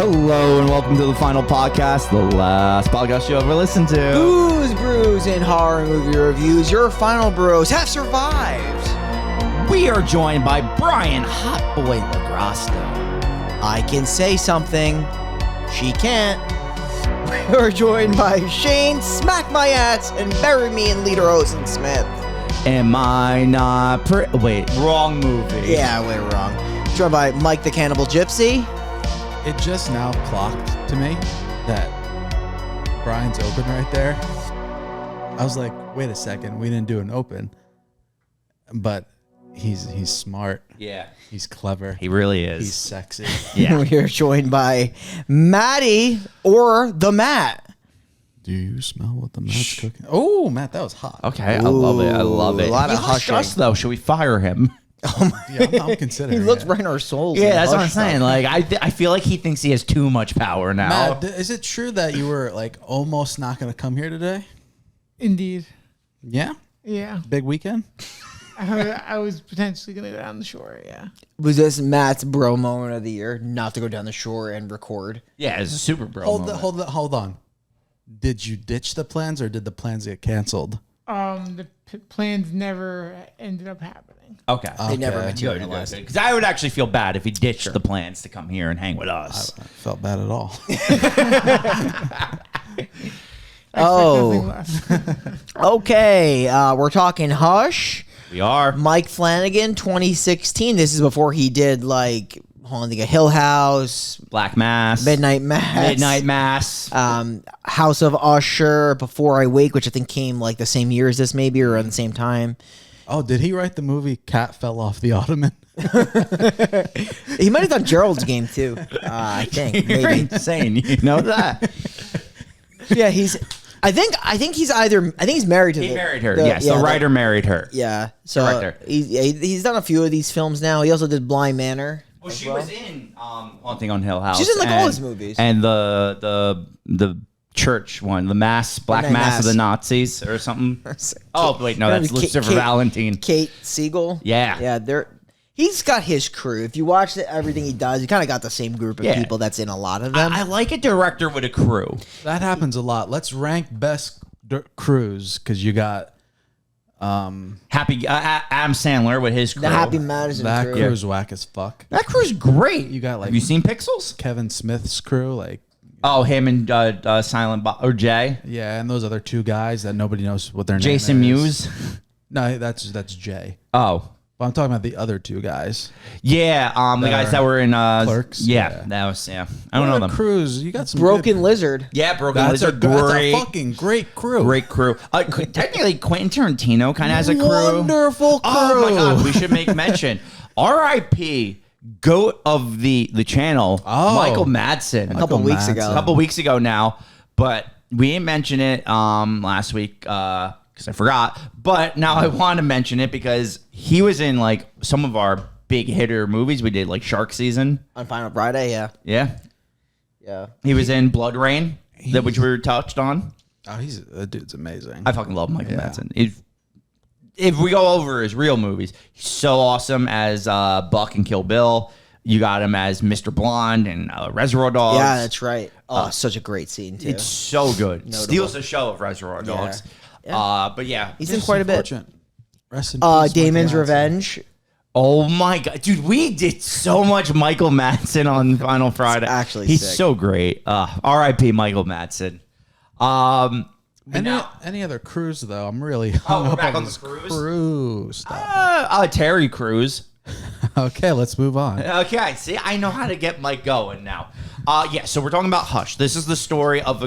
Hello and welcome to the final podcast, the last podcast you'll ever listen to. Booze, brews, and horror movie reviews. Your final bros have survived. We are joined by Brian Hotboy Lagrasto. I can say something. She can't. We're joined by Shane, Smack My Ass, and Bury Me in Leader Olsen Smith. Am I not wait, wrong movie. Yeah, we're wrong. Joined by Mike the Cannibal Gypsy. It just now clocked to me that Brian's open right there. I was like, wait a second, we didn't do an open. But he's smart. Yeah. He's clever. He really is. He's sexy. Yeah. We're joined by Maddie, or the Matt. Do you smell what the Matt's cooking? Oh, Matt, that was hot. Okay, I love it. I love it. A lot of He hushed hushing. us, though. Should we fire him? Oh my Yeah, I'm considering He looks it. right in our souls. Yeah, and that's what I'm hushed saying. them. Like, I feel like he thinks he has too much power now. Matt, is it true that you were like almost not going to come here today? Indeed. Yeah? Yeah. Big weekend? I was potentially going to go down the shore, yeah. Was this Matt's bro moment of the year? Not to go down the shore and record. Yeah, it's a super bro Hold moment. hold on. Did you ditch the plans or did the plans get canceled? The plans never ended up happening. Okay. They never Okay. materialized. Because I would actually feel bad if he ditched the plans to come here and hang with us. I felt bad at all. Oh. I expect nothing less. Okay, we're talking Hush. We are. Mike Flanagan, 2016. This is before he did like Haunting a Hill House, Black Mass. Midnight Mass, Midnight Mass. House of Usher, Before I Wake, which I think came like the same year as this, maybe, or around the same time. Oh, did he write the movie Cat Fell Off the Ottoman? He might have done Gerald's Game too. I think You're maybe. insane. You know that? Yeah, he's. I think he's either. I think he's married to. He the, married her. the- Yes, yeah, the writer married her. Yeah, so Director. he's done a few of these films now. He also did Blind Manor. Well, she was in Haunting on Hill House. She's in, like, all and- his movies. And the church one, the Mass, Black Midnight Mass of Mass. the Nazis or something. Oh, wait, no, that's Lucifer Valentine. Kate Siegel. Yeah. Yeah, he's got his crew. If you watch everything he does, you kind of got the same group of Yeah. people that's in a lot of them. I like a director with a crew. That happens a lot. Let's rank best crews because you got Happy Adam Sandler with his crew. the Happy Madison that crew. crew's whack as fuck. That crew's great. You got like Have you seen Pixels? Kevin Smith's crew, like Oh, him and Silent Bob or Jay. yeah, and those other two guys that nobody knows what their Jason name is. Mewes. No, that's Jay. Oh. But I'm talking about the other two guys. Yeah, the guys that were in Clerks? Yeah, Yeah. that was I don't know What a them. Crews, you got some Broken good- Lizard. Yeah, Broken That's Lizard, that's great, a fucking great crew. great crew. Technically, Quentin Tarantino kind of has a crew. Wonderful crew. Oh my god, we should make mention. R.I.P. Goat of the channel, Oh. Michael Madsen. A couple weeks Madsen. ago. A couple weeks ago now, but we didn't mention it last week because I forgot. But now I want to mention it because he was in like some of our big hitter movies we did, like Shark Season. On Final Friday, yeah. Yeah, Yeah. he was in Blood Rain, which we were touched on. Oh, that dude's amazing. I fucking love Michael Madsen. If we go over his real movies, he's so awesome as Buck and Kill Bill. You got him as Mr. Blonde and Reservoir Dogs. Yeah, that's right. Oh, such a great scene, too. It's so good. Steals the show of Reservoir Dogs. But yeah, He's in quite a bit. Unfortunate. Rest in peace, Damon's Michael Madsen. Revenge. oh my god, dude, we did so much Michael Madsen on Final Friday. actually he's sick. so great. R.I.P. Michael Madsen. Any other crews though? I'm really hung we're up back on this the crews? crew stuff. Terry Crews. Okay, let's move on. Okay, see, I know how to get Mike going now. Yeah, so we're talking about Hush. This is the story of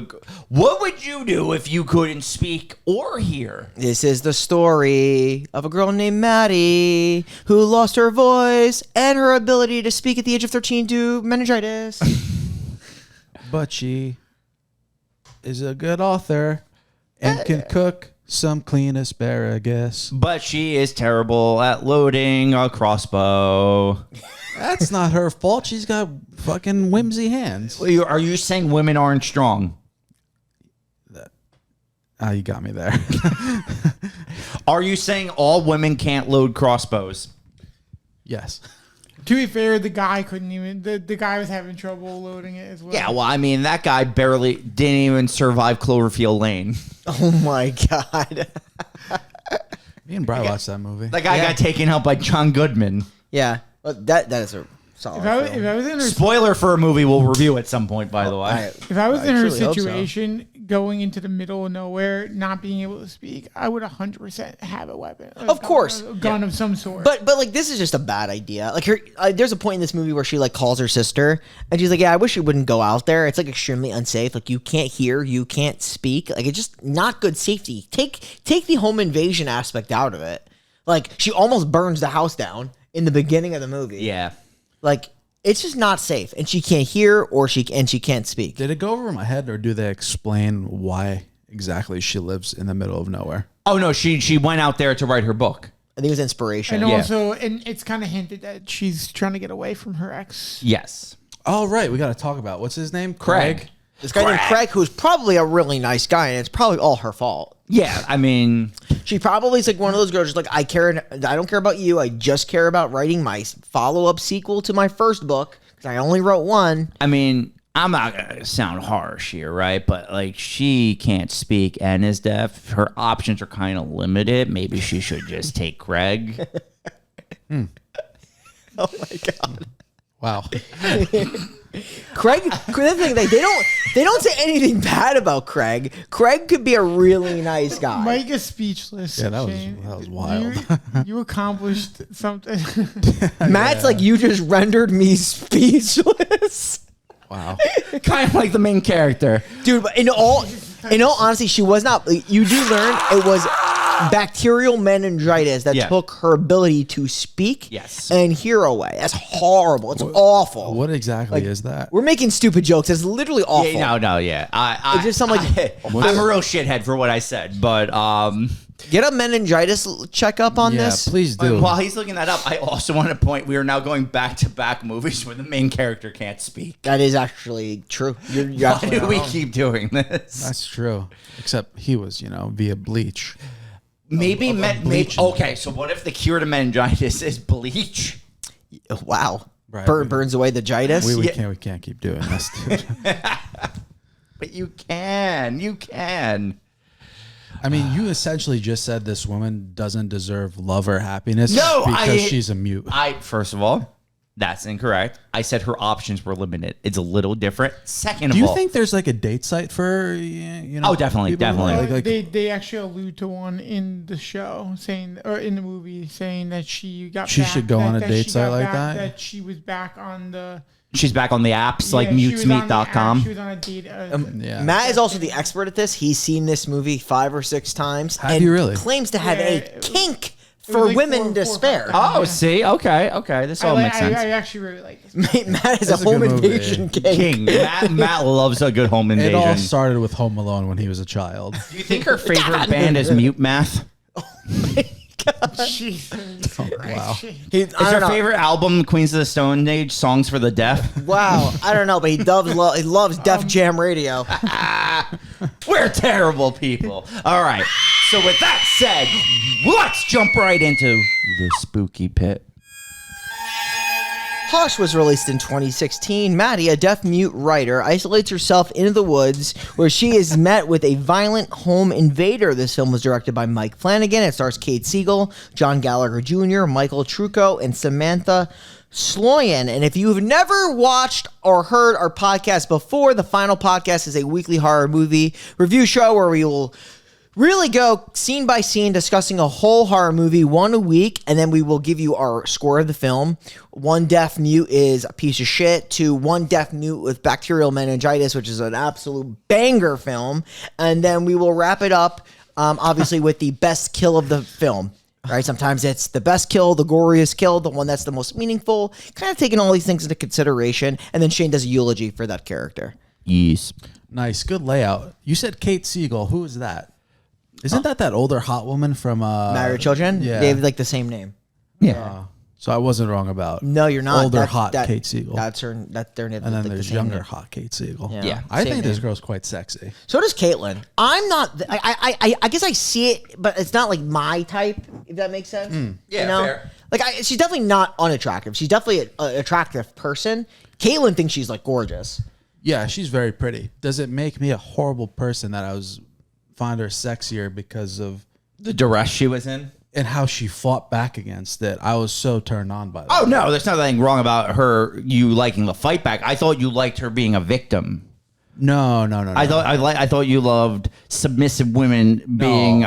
what would you do if you couldn't speak or hear? This is the story of a girl named Maddie who lost her voice and her ability to speak at the age of 13 due to meningitis. But she is a good author and can cook some clean asparagus. But she is terrible at loading a crossbow. That's not her fault. She's got fucking whimsy hands. Are you saying women aren't strong? Oh, you got me there. Are you saying all women can't load crossbows? Yes. To be fair, the guy couldn't even. The guy was having trouble loading it as well. Yeah, well, I mean, that guy barely didn't even survive Cloverfield Lane. Oh my god. Me and Bri watched that movie. That guy got taken out by John Goodman. Yeah, well, that is a solid film. If I was in her Spoiler for a movie we'll review at some point, by the way. If I was in her truly hope so. situation, going into the middle of nowhere, not being able to speak, I would 100% have a weapon. Of course. A gun of some sort. But like this is just a bad idea. Like there's a point in this movie where she like calls her sister and she's like, "Yeah, I wish you wouldn't go out there. It's like extremely unsafe. Like you can't hear, you can't speak. Like it's just not good safety. Take the home invasion aspect out of it. Like she almost burns the house down in the beginning of the movie. Yeah. Like it's just not safe, and she can't hear or she can't speak. Did it go over my head, or do they explain why exactly she lives in the middle of nowhere? Oh, no, she went out there to write her book. I think it was inspiration. and Yeah. also, and it's kind of hinted that she's trying to get away from her ex. Yes. Oh, right. We got to talk about what's his name? Craig. This guy named Craig, who's probably a really nice guy, and it's probably all her fault. Yeah, I mean, She probably is like one of those girls, just like I don't care about you. I just care about writing my follow-up sequel to my first book because I only wrote one. I'm not going to sound harsh here, right? But, like, she can't speak and is deaf. Her options are kind of limited. Maybe she should just take Craig. Oh my god. Wow. Craig, the thing, like, they don't say anything bad about Craig. Craig could be a really nice guy. Mike is speechless. Yeah, that Shane. was wild. You accomplished something. Matt's like, you just rendered me speechless. Wow. Kind of like the main character. Dude, but in all honesty, she was not. You do learn it was bacterial meningitis that Yeah. took her ability to speak Yes. and hear away. That's horrible. It's awful. What exactly is that? We're making stupid jokes. It's literally awful. Yeah, no, yeah. It's just something like- I'm a real shithead for what I said, but Get a meningitis checkup on Yeah, this. please do. while he's looking that up, I also want to point we are now going back to back movies where the main character can't speak. That is actually true. You're Why absolutely do we wrong. keep doing this? That's true. Except he was, via bleach. Maybe bleach. okay. So what if the cure to meningitis is bleach? Wow. Right. Burns away the jitis. We can't keep doing this, dude. But you can. I mean, you essentially just said this woman doesn't deserve love or happiness No, because she's a mute. First of all, that's incorrect. I said her options were limited. It's a little different. Second Do of you all, think there's like a date site for, Oh, definitely, people? definitely. They actually allude to one in the show saying, or in the movie saying that she got. She back, should go on a that date she site got like back, that? That she was back on the. she's back on the apps like yeah, she was on the app, mutesmeet.com. She was on a date. Yeah. Matt is also the expert at this. He's seen this movie 5 or 6 times. Have and you really? claims to have Yeah, a it was- kink was for like women 4 to or 5. spare. Oh, see, okay. This all makes sense. I actually really like this. Matt is That's a a home good movie. invasion king. King. Matt loves a good home It invasion. all started with Home Alone when he was a child. Do you think her favorite band is Mute Math? Jesus wow. Is her favorite album Queens of the Stone Age, Songs for the Deaf? Wow, I don't know, but he loves Def Jam Radio. We're terrible people. All right. So with that said, let's jump right into the spooky pit. Hush was released in 2016. Maddie, a deaf-mute writer, isolates herself into the woods where she is met with a violent home invader. This film was directed by Mike Flanagan. It stars Kate Siegel, John Gallagher Jr., Michael Trucco, and Samantha Sloyan. And if you've never watched or heard our podcast before, the Final Podcast is a weekly horror movie review show where we will really go scene by scene discussing a whole horror movie, one a week, and then we will give you our score of the film. One deaf mute is a piece of shit to one deaf mute with bacterial meningitis, which is an absolute banger film. And then we will wrap it up, obviously, with the best kill of the film. Right? Sometimes it's the best kill, the goriest kill, the one that's the most meaningful, kind of taking all these things into consideration. And then Shane does a eulogy for that character. Yes. Nice. Good layout. You said Kate Siegel. Who is that? Isn't that older hot woman from Married Children? Yeah. They have like the same name. Yeah. So I wasn't wrong about No, you're not. older hot Kate Siegel. That's her. They're and then like there's the younger name. hot Kate Siegel. Yeah. I Same think this name. girl's quite sexy. So does Caitlyn. I'm not. I guess I see it, but it's not like my type. If that makes sense. Yeah, fair. Like she's definitely not unattractive. She's definitely an attractive person. Caitlyn thinks she's like gorgeous. Yeah, she's very pretty. Does it make me a horrible person that find her sexier because of The duress she was in. and how she fought back against it? I was so turned on by that. Oh no, there's nothing wrong about you liking the fight back. I thought you liked her being a victim. No. I thought you loved submissive women being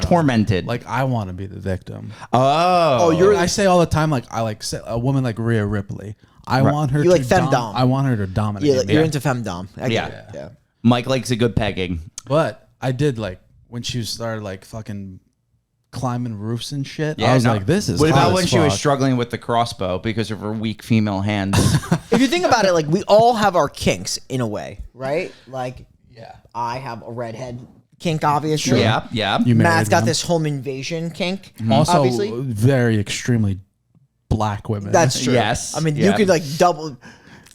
tormented. Like I want to be the victim. oh, I say all the time, like I like a woman like Rhea Ripley. I want her. You to like femdom. I want her to dominate. Yeah, me. you're into femdom. I get Yeah. it. Yeah. Mike likes a good pegging. But I did like when she started like fucking climbing roofs and shit. Yeah, I was no. like, this is. What hot about as when she was fuck. struggling with the crossbow because of her weak female hands? If you think about it, like we all have our kinks in a way, right? Like, Yeah. I have a redhead kink, obviously. yeah. You married Matt's got them. this home invasion kink. Also, obviously. very extremely black women. That's true. Yes. I mean, Yeah. you could like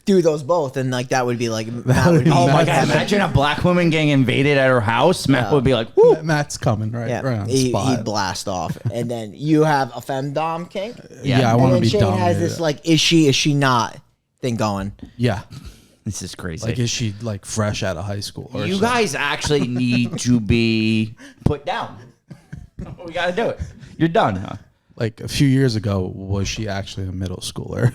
do those both, and like that would be like Matt would be. Oh my Matt- god! Imagine a black woman getting invaded at her house. Matt would be like, "Woo!" Matt's coming right on the He'd spot. blast off, and then you have a femdom kink. Yeah, I And want to then be Shane dominated. has this like, is she not thing going. Yeah. This is crazy. Like, is she like fresh out of high school? Or You something? guys actually need to be put down. We got to do it. You're done, huh? Like a few years ago, was she actually a middle schooler?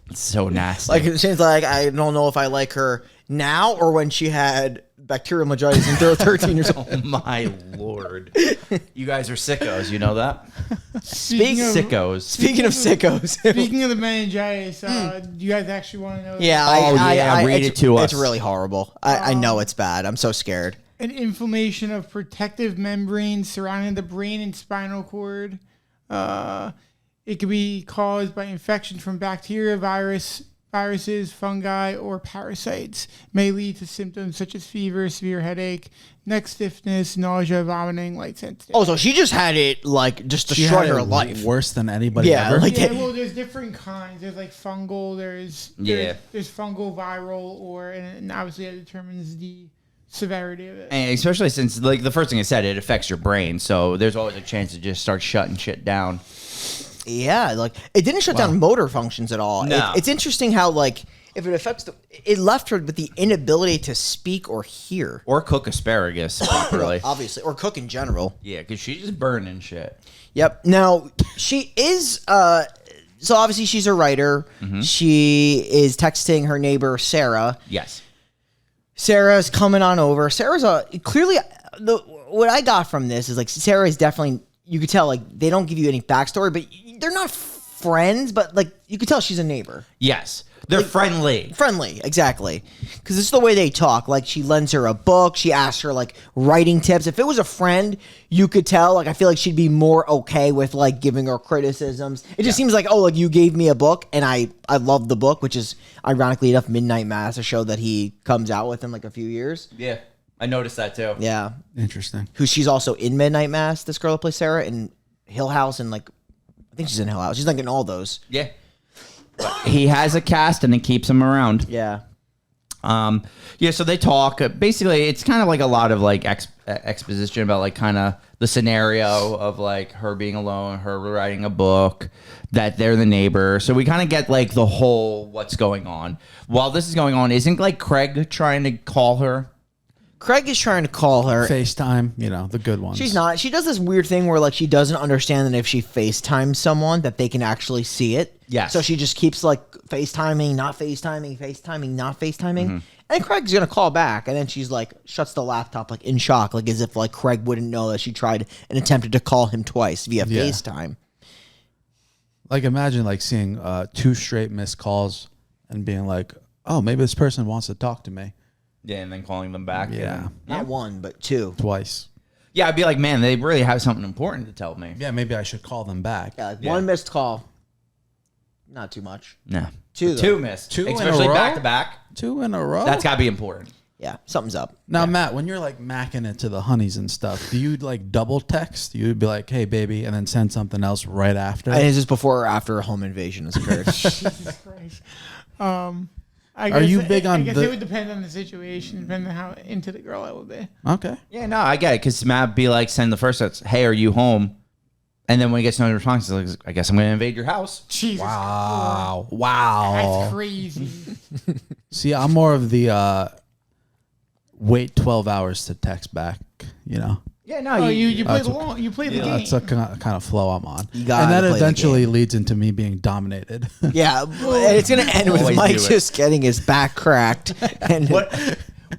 It's so nasty. Like Shane's like, I don't know if I like her now or when she had bacterial meningitis and they were 13 years old. oh my lord. You guys are sickos. You know that? Speaking of, Sickos. Speaking of sickos. speaking of the meningitis, do you guys actually want to know? Yeah, read it to us. It's really horrible. I know it's bad. I'm so scared. An inflammation of protective membranes surrounding the brain and spinal cord. It could be caused by infections from bacteria, viruses, fungi, or parasites. May lead to symptoms such as fever, severe headache, neck stiffness, nausea, vomiting, light sensitivity. Oh, so she just had it like just She destroy had her it life. worse than anybody Yeah, ever. like- Yeah, well, there's different kinds. There's like fungal. There's fungal, viral, and obviously that determines the severity of it. And especially since, like, the first thing I said, it affects your brain. So there's always a chance to just start shutting shit down. Yeah, like it didn't shut down motor functions at all. No. It's interesting how like if it affects it left her with the inability to speak or hear. Or cook asparagus properly. Obviously, or cook in general. Yeah, because she's just burning shit. Yep. Now she is. So obviously she's a writer. She is texting her neighbor Sarah. Yes. Sarah's coming on over. Sarah's clearly what I got from this is like Sarah is definitely. You could tell like they don't give you any backstory, but they're not friends. But like you could tell she's a neighbor. Yes. They're friendly. Friendly, exactly. Because it's the way they talk. Like, she lends her a book. She asks her, like, writing tips. If it was a friend, you could tell. Like, I feel like she'd be more okay with, like, giving her criticisms. It just seems like, oh, like, you gave me a book, and I love the book, which is, ironically enough, Midnight Mass, a show that he comes out with in, like, a few years. Yeah. I noticed that, too. Yeah. Interesting. Who she's also in Midnight Mass, this girl that plays Sarah, in Hill House, and, like, I think she's in Hill House. She's, like, in all those. Yeah. He has a cast and it keeps him around. Yeah. Yeah, so they talk. Basically, it's kind of like a lot of like exposition about like kind of the scenario of like her being alone, her writing a book, that they're the neighbor. So we kind of get like the whole what's going on. While this is going on, isn't like Craig trying to call her? Craig is trying to call her. FaceTime, you know, the good ones. She's not. She does this weird thing where like she doesn't understand that if she FaceTimes someone that they can actually see it. Yes. So she just keeps like FaceTiming, not FaceTiming, FaceTiming, not FaceTiming. And Craig's gonna call back, and then she's like shuts the laptop like in shock, like as if like Craig wouldn't know that she tried and attempted to call him twice via Yeah. FaceTime. Like, imagine like seeing 2 straight missed calls and being like, oh, maybe this person wants to talk to me. Yeah, and then calling them back. Yeah. Not one, but 2. Twice. Yeah, I'd be like, man, they really have something important to tell me. Yeah, maybe I should call them back. Yeah, like Yeah. 1 missed call. Not too much. No. 2 though. 2 missed. 2 in a Especially row? back to back. 2 in a row? That's got to be important. Yeah, something's up. Now, Matt, when you're like macking it to the honeys and stuff, do you like double text? You'd be like, "Hey, baby," and then send something else right after. And is this before or after a home invasion has occurred? Jesus Christ. I Are you big on I guess the- it would depend on the situation, depending on how into the girl I would be. Okay. Yeah, no, I get it. Because Matt would be like, send the first text, hey, are you home? And then when he gets no response, he's like, I guess I'm going to invade your house. Jesus Wow. Christ. Wow. That's crazy. See, I'm more of the wait 12 hours to text back, you know. Yeah, no, Oh, you play that's the what- long, you play the game. That's a kind of flow I'm on. You gotta And that play the eventually game. leads into me being dominated. Yeah, and it's gonna end with Always Mike do it. just getting his back cracked. And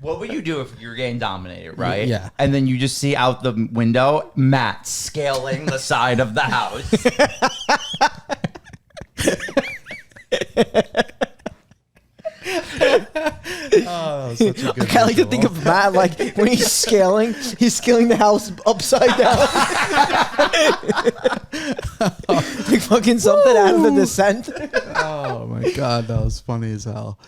What would you do if you're getting dominated, right? Yeah. And then you just see out the window Matt scaling the side of the house. Oh, such a good I like to think of Matt like when he's scaling the house upside down. Like fucking something out of the Descent. Oh my god, that was funny as hell.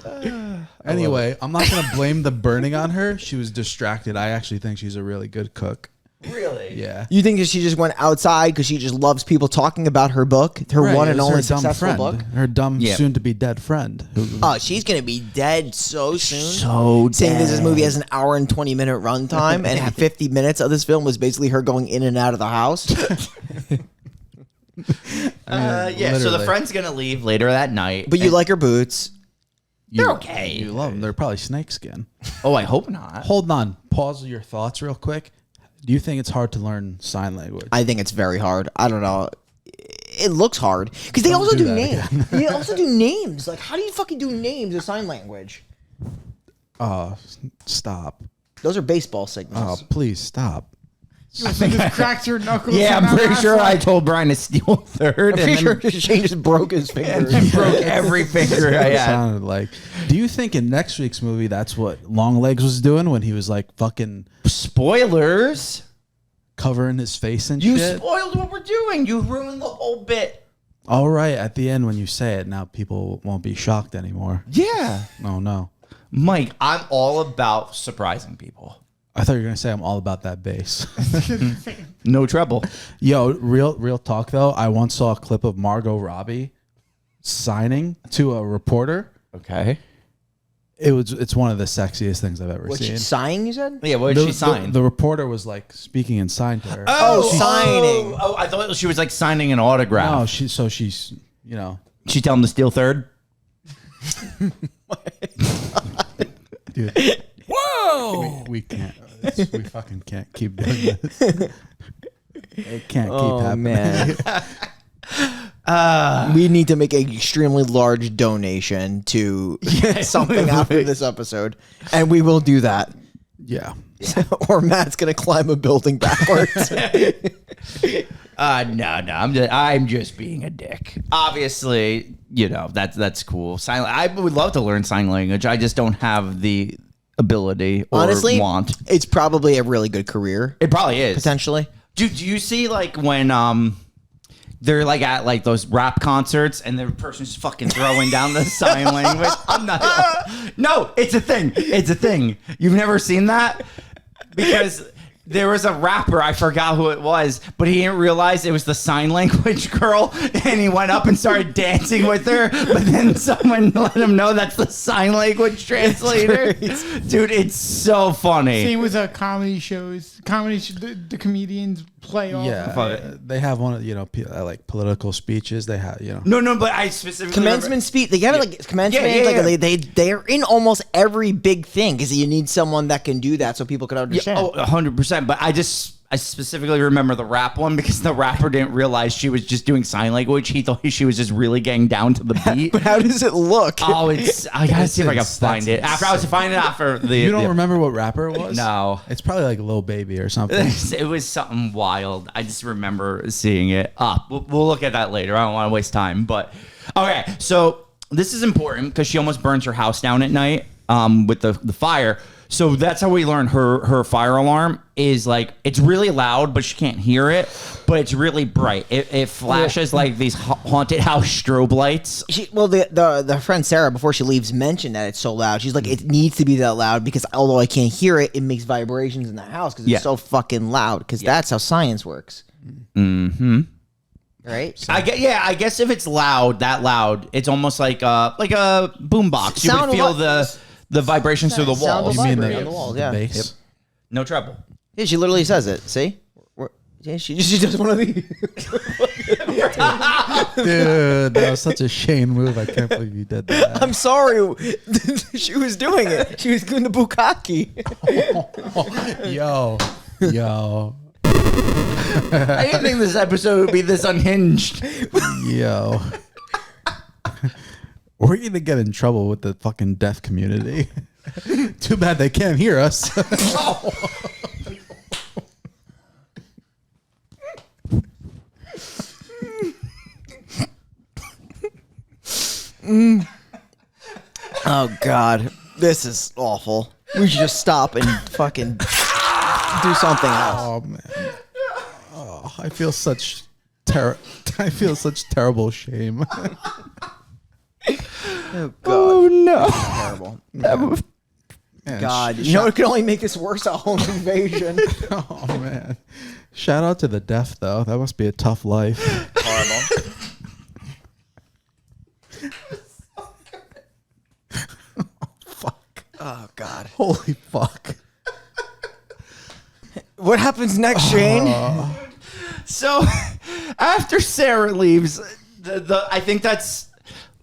Anyway, I'm not gonna blame the burning on her. She was distracted. I actually think she's a really good cook. Really? Yeah. You think that she just went outside because she just loves people talking about her book, her Right, one it and was only her dumb successful friend, book? her dumb, Yeah. soon-to-be dead friend. Oh, she's gonna be dead so soon. So Saying that this dead. movie has an hour and 20-minute runtime, and 50 minutes of this film was basically her going in and out of the house. Yeah, so the literally. friend's going to leave later that night. But you like her boots. They're okay. You love them. They're probably snakeskin. Oh, I hope not. Hold on. Pause your thoughts real quick. Do you think it's hard to learn sign language? I think it's very hard. I don't know. It looks hard because they Don't also do do that names. They also do names. Like, how do you fucking do names in sign language? Oh, stop. Those are baseball Oh, signals. please stop. You also just cracked your knuckles. Yeah, and I'm pretty that's sure I like- told Brian to steal third. I'm pretty sure Shane just broke his finger. and broke every finger I It had. sounded like. Do you think in next week's movie that's what Longlegs was doing when he was like fucking Spoilers. covering his face and You shit? spoiled what we're doing. You ruined the whole bit. All right, at the end when you say it, now people won't be shocked anymore. Yeah. Oh no. Mike, I'm all about surprising people. I thought you were gonna say I'm all about that bass. No trouble. Yo, real talk though. I once saw a clip of Margot Robbie signing to a reporter. Okay. It's one of the sexiest things I've ever What, seen. she signing, you said? Yeah, what did she sign? The reporter was like speaking in sign to her. Signing. Oh, I thought she was like signing an autograph. No, she's you know, She tell him to steal third? dude. Whoa! We can't. We fucking can't keep doing this. It can't keep Oh, happening. man. We need to make an extremely large donation to something after this episode, and we will do that. Yeah. Or Matt's gonna climb a building backwards. No. I'm just being a dick. Obviously, you know, that's cool. I would love to learn sign language. I just don't have the ability or Honestly, want. it's probably a really good career It probably is. potentially. Do you see like when they're like at like those rap concerts and the person's fucking throwing down the sign language? I'm not. No, it's a thing. It's a thing. You've never seen that? Because there was a rapper, I forgot who it was, but he didn't realize it was the sign language girl, and he went up and started dancing with her, but then someone let him know that's the sign language translator. Dude, it's so funny. Same with comedy shows. The comedians play off. Yeah. of it. They have one of like political speeches. They have No, but I specifically Commencement speech. They gotta like commencement. Yeah, like they're in almost every big thing because you need someone that can do that so people can understand. Oh, 100%. But I specifically remember the rap one because the rapper didn't realize she was just doing sign language. He thought she was just really getting down to the beat. But how does it look? Oh, I gotta see if I can That's find it. After I was finding it after the. You don't remember what rapper it was? No. It's probably like Lil Baby or something. It was something wild. I just remember seeing it. We'll look at that later. I don't want to waste time. But okay, so this is important because she almost burns her house down at night with the fire. So that's how we learn her fire alarm is like, it's really loud, but she can't hear it, but it's really bright. It flashes like these haunted house strobe lights. The friend Sarah, before she leaves, mentioned that it's so loud. She's like, it needs to be that loud because although I can't hear it, it makes vibrations in the house because it's so fucking loud because that's how science works. Mm-hmm. Right? So. I guess if it's loud, that loud, it's almost like a boombox. You would feel the vibrations through the walls. You mean on the walls, the bass? Yep. No trouble. Yeah, she literally says it. See? She does one of these. Dude, that was such a Shane move. I can't believe you did that. I'm sorry. She was doing it. She was doing the bukkake. Yo. I didn't think this episode would be this unhinged. Yo. We're gonna get in trouble with the fucking deaf community. Too bad they can't hear us. Oh God, this is awful. We should just stop and fucking do something else. Oh man. Oh, I feel such terrible shame. Oh God. Oh no. Terrible. Man, God, you know it could only make this worse, a home invasion. Oh man. Shout out to the deaf though. That must be a tough life. Horrible. Fuck. Oh God. Holy fuck. What happens next, Shane? So after Sarah leaves, I think that's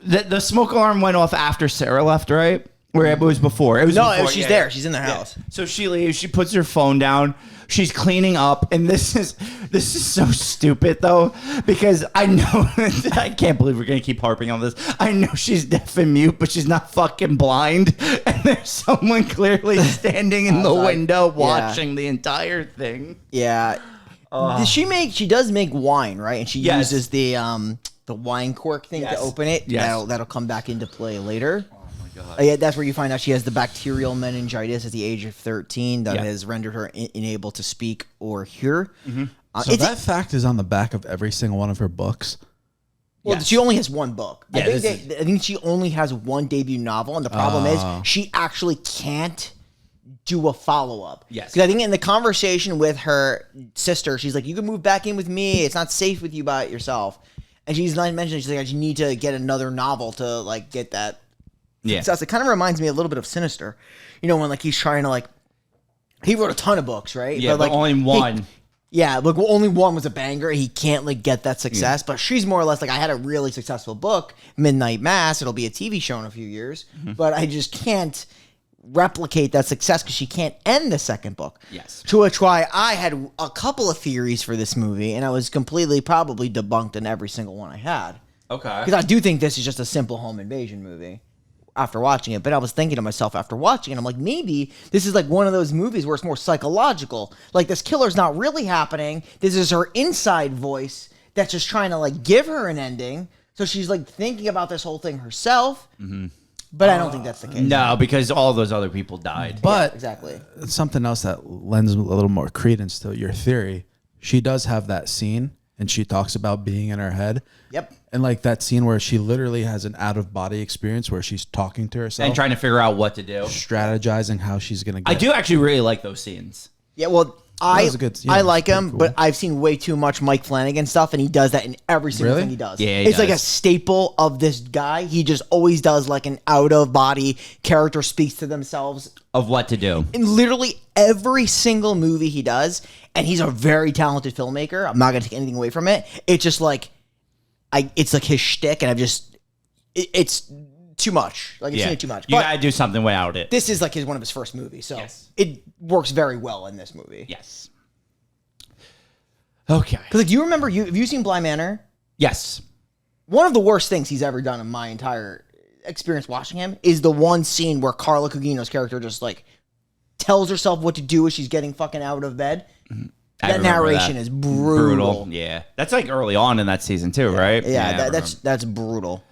the smoke alarm went off after Sarah left, right? Where it was before. It was before, she's there. She's in their house. So she leaves. She puts her phone down. She's cleaning up, and this is so stupid though, because I know I can't believe we're gonna keep harping on this. I know she's deaf and mute, but she's not fucking blind, and there's someone clearly standing in the window watching the entire thing. Yeah. She does make wine, right? And she Yes. uses the wine cork thing to open it. Yes. That'll come back into play later. Oh my God. Yeah, that's where you find out she has the bacterial meningitis at the age of 13 that has rendered her unable to speak or hear. Mm-hmm. So that fact is on the back of every single one of her books. Well, Yes. she only has one book. Yeah, I think she only has one debut novel, and the problem is she actually can't do a follow-up. Yes. Because I think in the conversation with her sister, she's like, you can move back in with me. It's not safe with you by yourself. And she's not mentioning, she's like, I just need to get another novel to, like, get that success. It kind of reminds me a little bit of Sinister. You know, when, like, he's trying to, like, he wrote a ton of books, right? Yeah, but only one. Look, only one was a banger. He can't, like, get that success. But she's more or less like, I had a really successful book, Midnight Mass. It'll be a TV show in a few years. But I just can't replicate that success because she can't end the second book. Yes. To which why I had a couple of theories for this movie, and I was completely probably debunked in every single one I had. Okay. Because I do think this is just a simple home invasion movie after watching it. But I was thinking to myself after watching it, I'm like, maybe this is like one of those movies where it's more psychological. Like, this killer's not really happening. This is her inside voice that's just trying to, like, give her an ending. So she's, like, thinking about this whole thing herself. Mm-hmm. But I don't think that's the case. No, because all those other people died. But exactly. Something else that lends a little more credence to your theory. She does have that scene, and she talks about being in her head. Yep. And like that scene where she literally has an out-of-body experience where she's talking to herself. And trying to figure out what to do. Strategizing how she's going to get. I do actually really like those scenes. Yeah, well, I like him, cool. but I've seen way too much Mike Flanagan stuff, and he does that in every single thing he does. Yeah, he it's like a does. staple of this guy. He just always does like an out-of-body character speaks to themselves Of what to do. in literally every single movie he does, and he's a very talented filmmaker. I'm not going to take anything away from it. It's just like, it's like his shtick, and it's too much. Like, I've seen it too much. You But gotta do something without it. this is like one of his first movies, so Yes. it works very well in this movie. Yes. Okay. Because like, do you remember? Have you seen Bly Manor? Yes. One of the worst things he's ever done in my entire experience watching him is the one scene where Carla Gugino's character just like tells herself what to do as she's getting fucking out of bed. I That remember narration that. is brutal. Yeah. That's like early on in that season too, right? Yeah, I remember. that's brutal.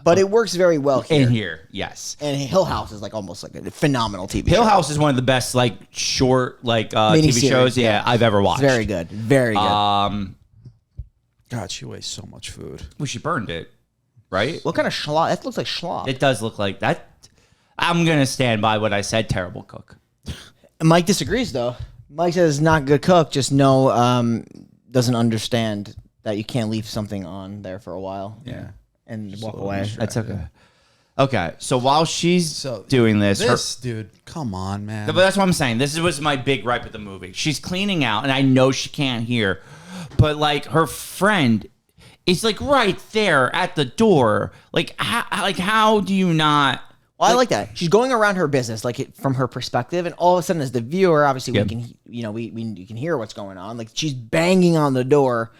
But it works very well here. in here. Yes. And Hill House is like almost like a phenomenal TV Hill show. House is one of the best like short like TV Miniseries, shows I've ever watched. It's very good. Very good. God, she wastes so much food. Well, she burned it, right? What kind of schlop? That looks like schlop. It does look like that. I'm gonna stand by what I said. Terrible cook. Mike disagrees, though. Mike says not good cook, just doesn't understand that you can't leave something on there for a while. Yeah. And walk little away. That's okay. Okay, so while she's doing this, dude, come on, man. but that's what I'm saying. This was my big gripe with the movie. She's cleaning out, and I know she can't hear, but like her friend is like right there at the door. Like how do you not? Well, I like that. She's going around her business, from her perspective, and all of a sudden, as the viewer, obviously we can, we can hear what's going on. Like she's banging on the door,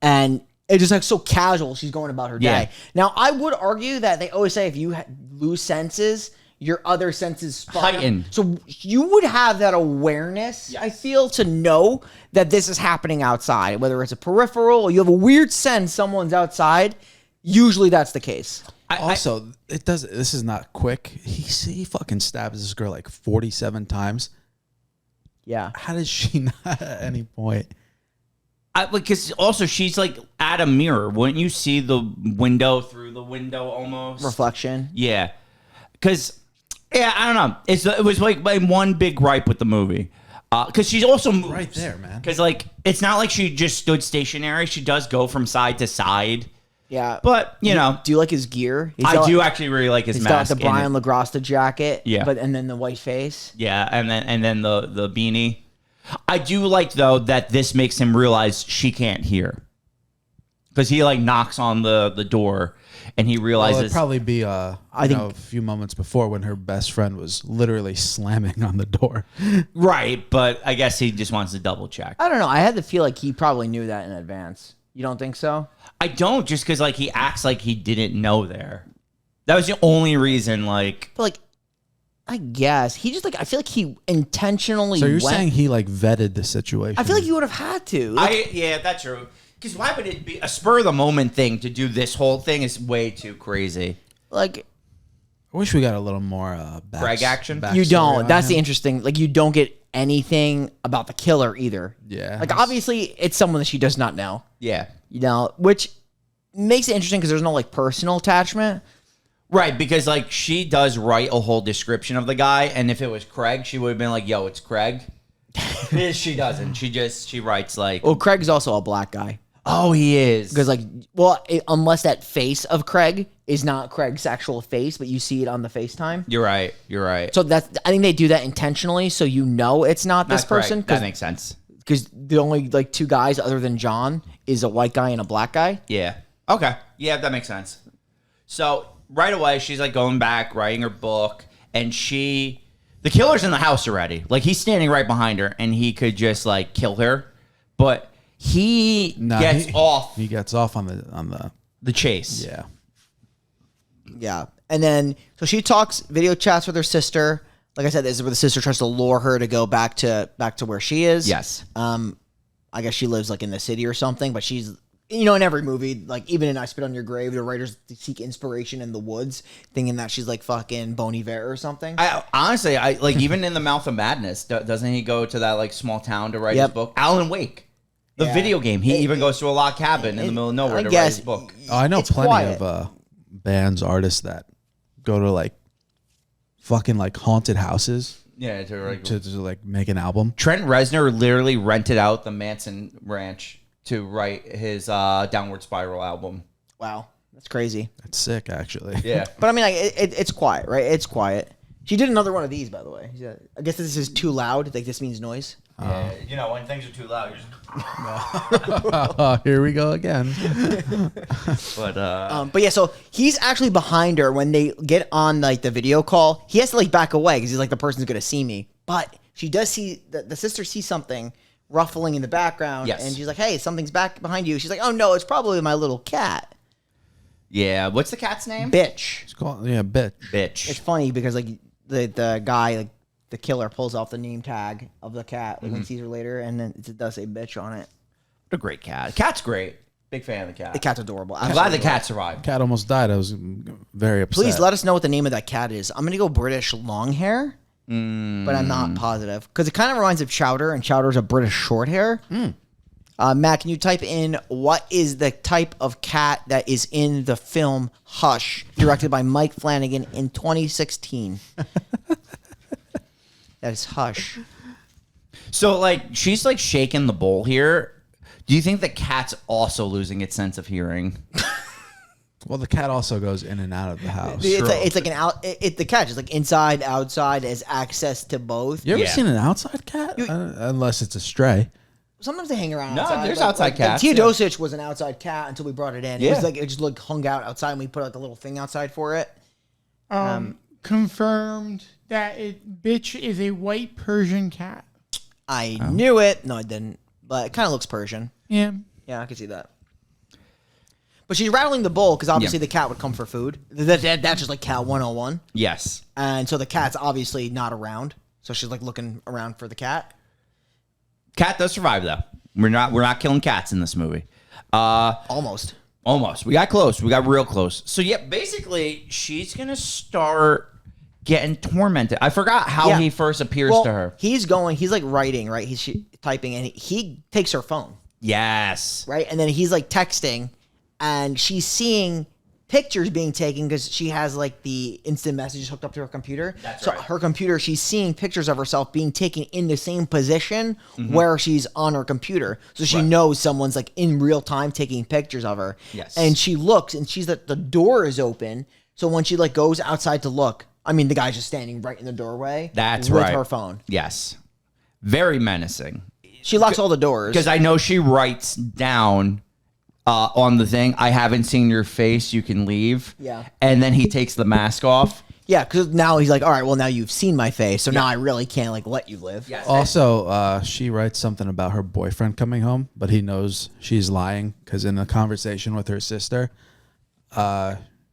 and it's just like so casual. She's going about her day. Yeah. Now, I would argue that they always say if you lose senses, your other senses heighten. So you would have that awareness, I feel, to know that this is happening outside, whether it's a peripheral or you have a weird sense someone's outside. Usually, that's the case. Also, it does. This is not quick. He fucking stabs this girl like 47 times. Yeah. How did she not at any point? Because also she's like at a mirror. Wouldn't you see the window through the window almost? Reflection. Yeah. Because, I don't know. It was like my one big gripe with the movie. Because she's also moves. Right there, man. Because like it's not like she just stood stationary. She does go from side to side. Yeah. But, you know. Do you like his gear? I do actually really like his He's mask. got the Brian LaGrosta jacket. Yeah. And then the white face. Yeah, and then the beanie. I do like though that this makes him realize she can't hear. Because he like knocks on the door and he realizes Well, it'd probably be a few moments before when her best friend was literally slamming on the door. right, but I guess he just wants to double check. I don't know. I had the feel like he probably knew that in advance. You don't think so? I don't, just because like he acts like he didn't know there. That was the only reason. Like, But like, I guess he just like I feel like he intentionally. So you're saying he like vetted the situation? I feel like you would have had to. yeah, that's true. Because why would it be a spur of the moment thing to do this whole thing? Is way too crazy. Like I wish we got a little more Greg action. you backstory don't. on That's the him. interesting. Like you don't get anything about the killer either. Yeah. Like obviously it's someone that she does not know. Yeah. Which makes it interesting because there's no like personal attachment. Right, because like she does write a whole description of the guy, and if it was Craig, she would have been like, "Yo, it's Craig." She doesn't. She writes like, Well, Craig's also a black guy. "Oh, he is." Because unless that face of Craig is not Craig's actual face, but you see it on the FaceTime. You're right. So I think they do that intentionally, so you know it's not this Not Craig. person. That makes sense. Because the only like two guys other than John is a white guy and a black guy. Yeah. Okay. Yeah, that makes sense. So right away, she's like going back, writing her book, and the killer's in the house already. Like he's standing right behind her, and he could just like kill her, but he gets off He gets off on the chase. yeah. Yeah. And then so she talks, video chats with her sister. Like I said, this is where the sister tries to lure her to go back to where she is. Yes. I guess she lives like in the city or something, but she's in every movie, like even in I Spit on Your Grave, the writers seek inspiration in the woods, thinking that she's like fucking Bon Iver or something. I honestly, like even in The Mouth of Madness, doesn't he go to that like small town to write his book? Alan Wake, the video game. He even goes to a log cabin in the middle of nowhere to write his book. Oh, I know It's plenty quiet. of bands, artists that go to like fucking like haunted houses Yeah, to like make an album. Trent Reznor literally rented out the Manson Ranch to write his Downward Spiral album. Wow, that's crazy. That's sick, actually. Yeah. But I mean, like, it's quiet, right? It's quiet. She did another one of these, by the way. I guess this is too loud. Like this means noise. Yeah, when things are too loud, you're just... Oh, here we go again. But yeah, so he's actually behind her when they get on like the video call. He has to like back away because he's like the person's gonna see me. But she does see the sister sees something ruffling in the background, Yes. and she's like, "Hey, something's back behind you." She's like, "Oh no, it's probably my little cat, Yeah, what's the cat's name? bitch." It's called bitch. It's Bitch. funny because like the guy, like the killer, pulls off the name tag of the cat when he sees her later, and then it does say "bitch" on it. What a great cat. Cat's great. Big fan of the cat. The cat's adorable. I'm glad the cat survived. Cat almost died. I was very upset. Please let us know what the name of that cat is. I'm going to go British long hair, but I'm not positive. Because it kind of reminds of Chowder, and Chowder's a British short hair. Matt, can you type in what is the type of cat that is in the film Hush, directed by Mike Flanagan in 2016? That is Hush. So, like, she's, like, shaking the bowl here. Do you think the cat's also losing its sense of hearing? Well, the cat also goes in and out of the house. It's like an out. The cat is like inside, outside, has access to both. You ever Yeah. seen an outside cat? Unless it's a stray. Sometimes they hang around. No, outside. there's outside cats, Teodosic was an outside cat until we brought it in. It Yeah. was like it just looked hung out outside, and we put like a little thing outside for it. Confirmed that bitch is a white Persian cat. I knew it. No, I didn't. But it kind of looks Persian. Yeah. Yeah, I can see that. But she's rattling the bowl because obviously the cat would come for food. That's just like cat 101. Yes. And so the cat's obviously not around. So she's like looking around for the cat. Cat does survive, though. We're not killing cats in this movie. Almost. Almost. We got close. We got real close. So, yeah, basically, she's going to start getting tormented. I forgot how he first appears to her. He's like writing, right? He's typing, and he takes her phone, Yes. right? And then he's like texting, and she's seeing pictures being taken because she has like the instant messages hooked up to her computer. That's so right. her computer, she's seeing pictures of herself being taken in the same position where she's on her computer. So she knows someone's like in real time taking pictures of her. Yes. And she looks, and she's that the door is open. So when she like goes outside to look, I mean, the guy's just standing right in the doorway. That's with right. her phone. Yes. Very menacing. She locks all the doors. Because I know she writes down on the thing, I haven't seen your face, you can leave. Yeah. And then he takes the mask off. Yeah, because now he's like, all right, well, now you've seen my face, so now I really can't like let you live. Yes. Also, she writes something about her boyfriend coming home, but he knows she's lying because in a conversation with her sister,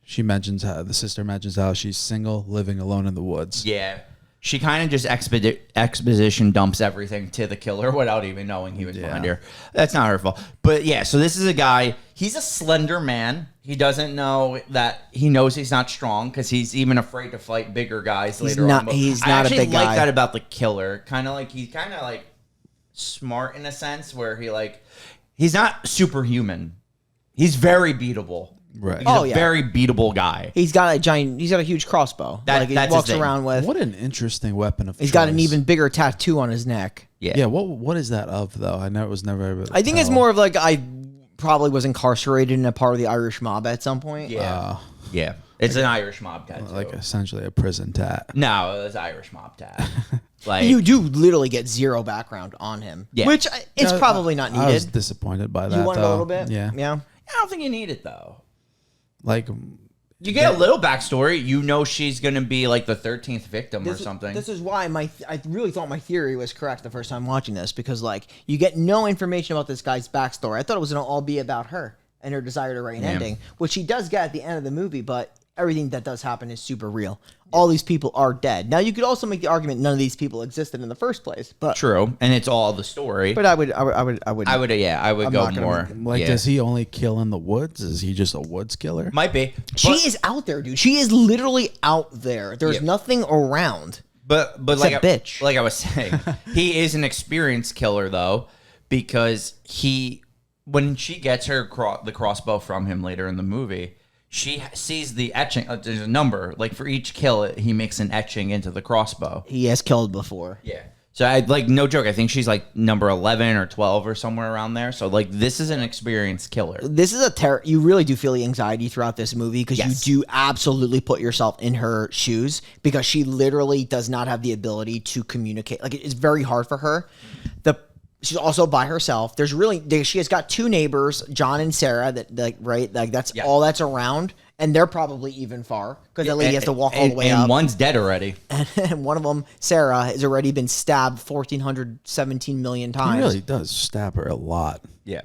she mentions how the sister mentions how she's single, living alone in the woods. Yeah. She kind of just exposition dumps everything to the killer without even knowing he was behind her. That's not her fault. But yeah, so this is a guy, he's a slender man. He doesn't know that he knows he's not strong because he's even afraid to fight bigger guys later on. He's I not a actually big like guy. that about the killer. He's kind of like smart in a sense where he's not superhuman. He's very beatable. Right. He's a very beatable guy. He's got a huge crossbow. That's he his walks thing. around with. What an interesting weapon of He's choice. got an even bigger tattoo on his neck. Yeah. What is that of though? I know it was never able to I think it's tell. more of like I probably was incarcerated in a part of the Irish mob at some point. Yeah. Yeah. It's an Irish mob tattoo. like essentially a prison tat. No, it's Irish mob tat. Like You do literally get zero background on him, Yeah. which it's probably not I was needed. disappointed by that. You want a though. little bit? Yeah. Yeah. I don't think you need it though. Like You get a little backstory. You know she's gonna be like the 13th victim or something. This is why I really thought my theory was correct the first time watching this, because like you get no information about this guy's backstory. I thought it was gonna all be about her and her desire to write an ending, which she does get at the end of the movie, but everything that does happen is super real. All these people are dead. Now you could also make the argument none of these people existed in the first place, but True, and it's all the story. I would I would I'm go not gonna more. Like, yeah. does he only kill in the woods? Is he just a woods killer? Might be. she But- is out there, dude. She is literally out there. There's Yeah. nothing around. But It's like a bitch. Like I was saying, he is an experienced killer though, because when she gets her the crossbow from him later in the movie, she sees the etching. There's a number like for each kill, he makes an etching into the crossbow. He has killed before. Yeah. So I like no joke. I think she's like number 11 or 12 or somewhere around there. So like this is an experienced killer. This is you really do feel the anxiety throughout this movie because Yes. you do absolutely put yourself in her shoes, because she literally does not have the ability to communicate. Like it's very hard for her. She's also by herself. She has got two neighbors, John and Sarah, that's all that's around, and they're probably even far because that lady has to walk all the way and up. one's dead already. And one of them, Sarah, has already been stabbed 1,417 million times. He really does stab her a lot. Yeah.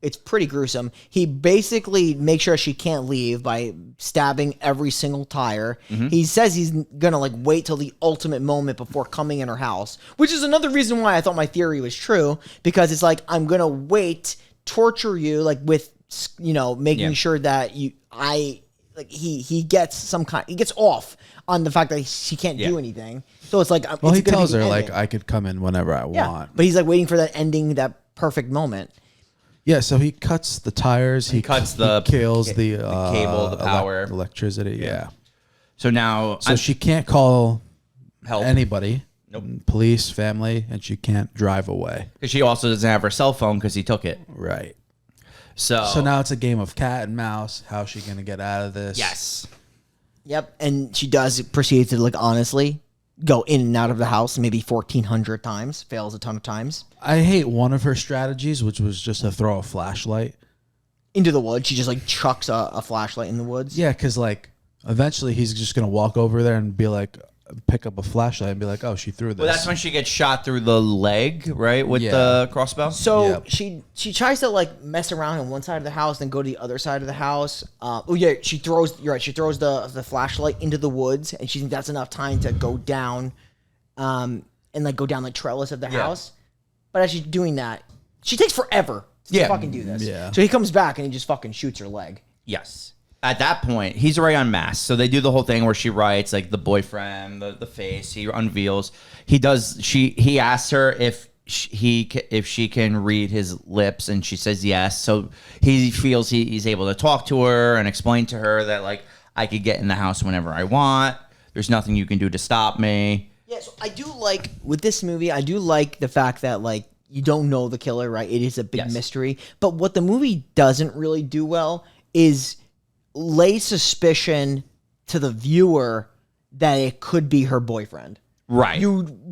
It's pretty gruesome. He basically makes sure she can't leave by stabbing every single tire. He says he's gonna like wait till the ultimate moment before coming in her house, which is another reason why I thought my theory was true, because it's like I'm gonna wait, torture you like with making sure that he gets off on the fact that he can't do anything. So it's like, well, he tells her like, I could come in whenever I want. But he's like waiting for that ending, that perfect moment. Yeah, so he cuts the tires. He cuts he kills the cable, the power, electricity. Yeah. So now, she can't call help anybody. Nope. Police, family, and she can't drive away. Because she also doesn't have her cell phone because he took it. Right. So now it's a game of cat and mouse. How's she gonna get out of this? Yes. Yep, and she does proceed to honestly go in and out of the house maybe 1,400 times. Fails a ton of times. I hate one of her strategies, which was just to throw a flashlight into the woods. She just chucks a flashlight in the woods. Yeah, because eventually he's just gonna walk over there and be like, pick up a flashlight and be like, oh, she threw this. Well, that's when she gets shot through the leg, right, with the crossbow. So she tries to mess around on one side of the house, then go to the other side of the house. She throws. You're right. She throws the flashlight into the woods, and she thinks that's enough time to go down, and go down the trellis of the house. But as she's doing that, she takes forever to fucking do this. Yeah. So he comes back and he just fucking shoots her leg. Yes. At that point, he's already unmasked. So they do the whole thing where she writes the boyfriend, the face. He unveils. He asks her if she can read his lips, and she says yes. So he feels he's able to talk to her and explain to her that I could get in the house whenever I want. There's nothing you can do to stop me. Yeah. So I do with this movie. I do like the fact that you don't know the killer, right? It is a big mystery. But what the movie doesn't really do well is lay suspicion to the viewer that it could be her boyfriend. Right.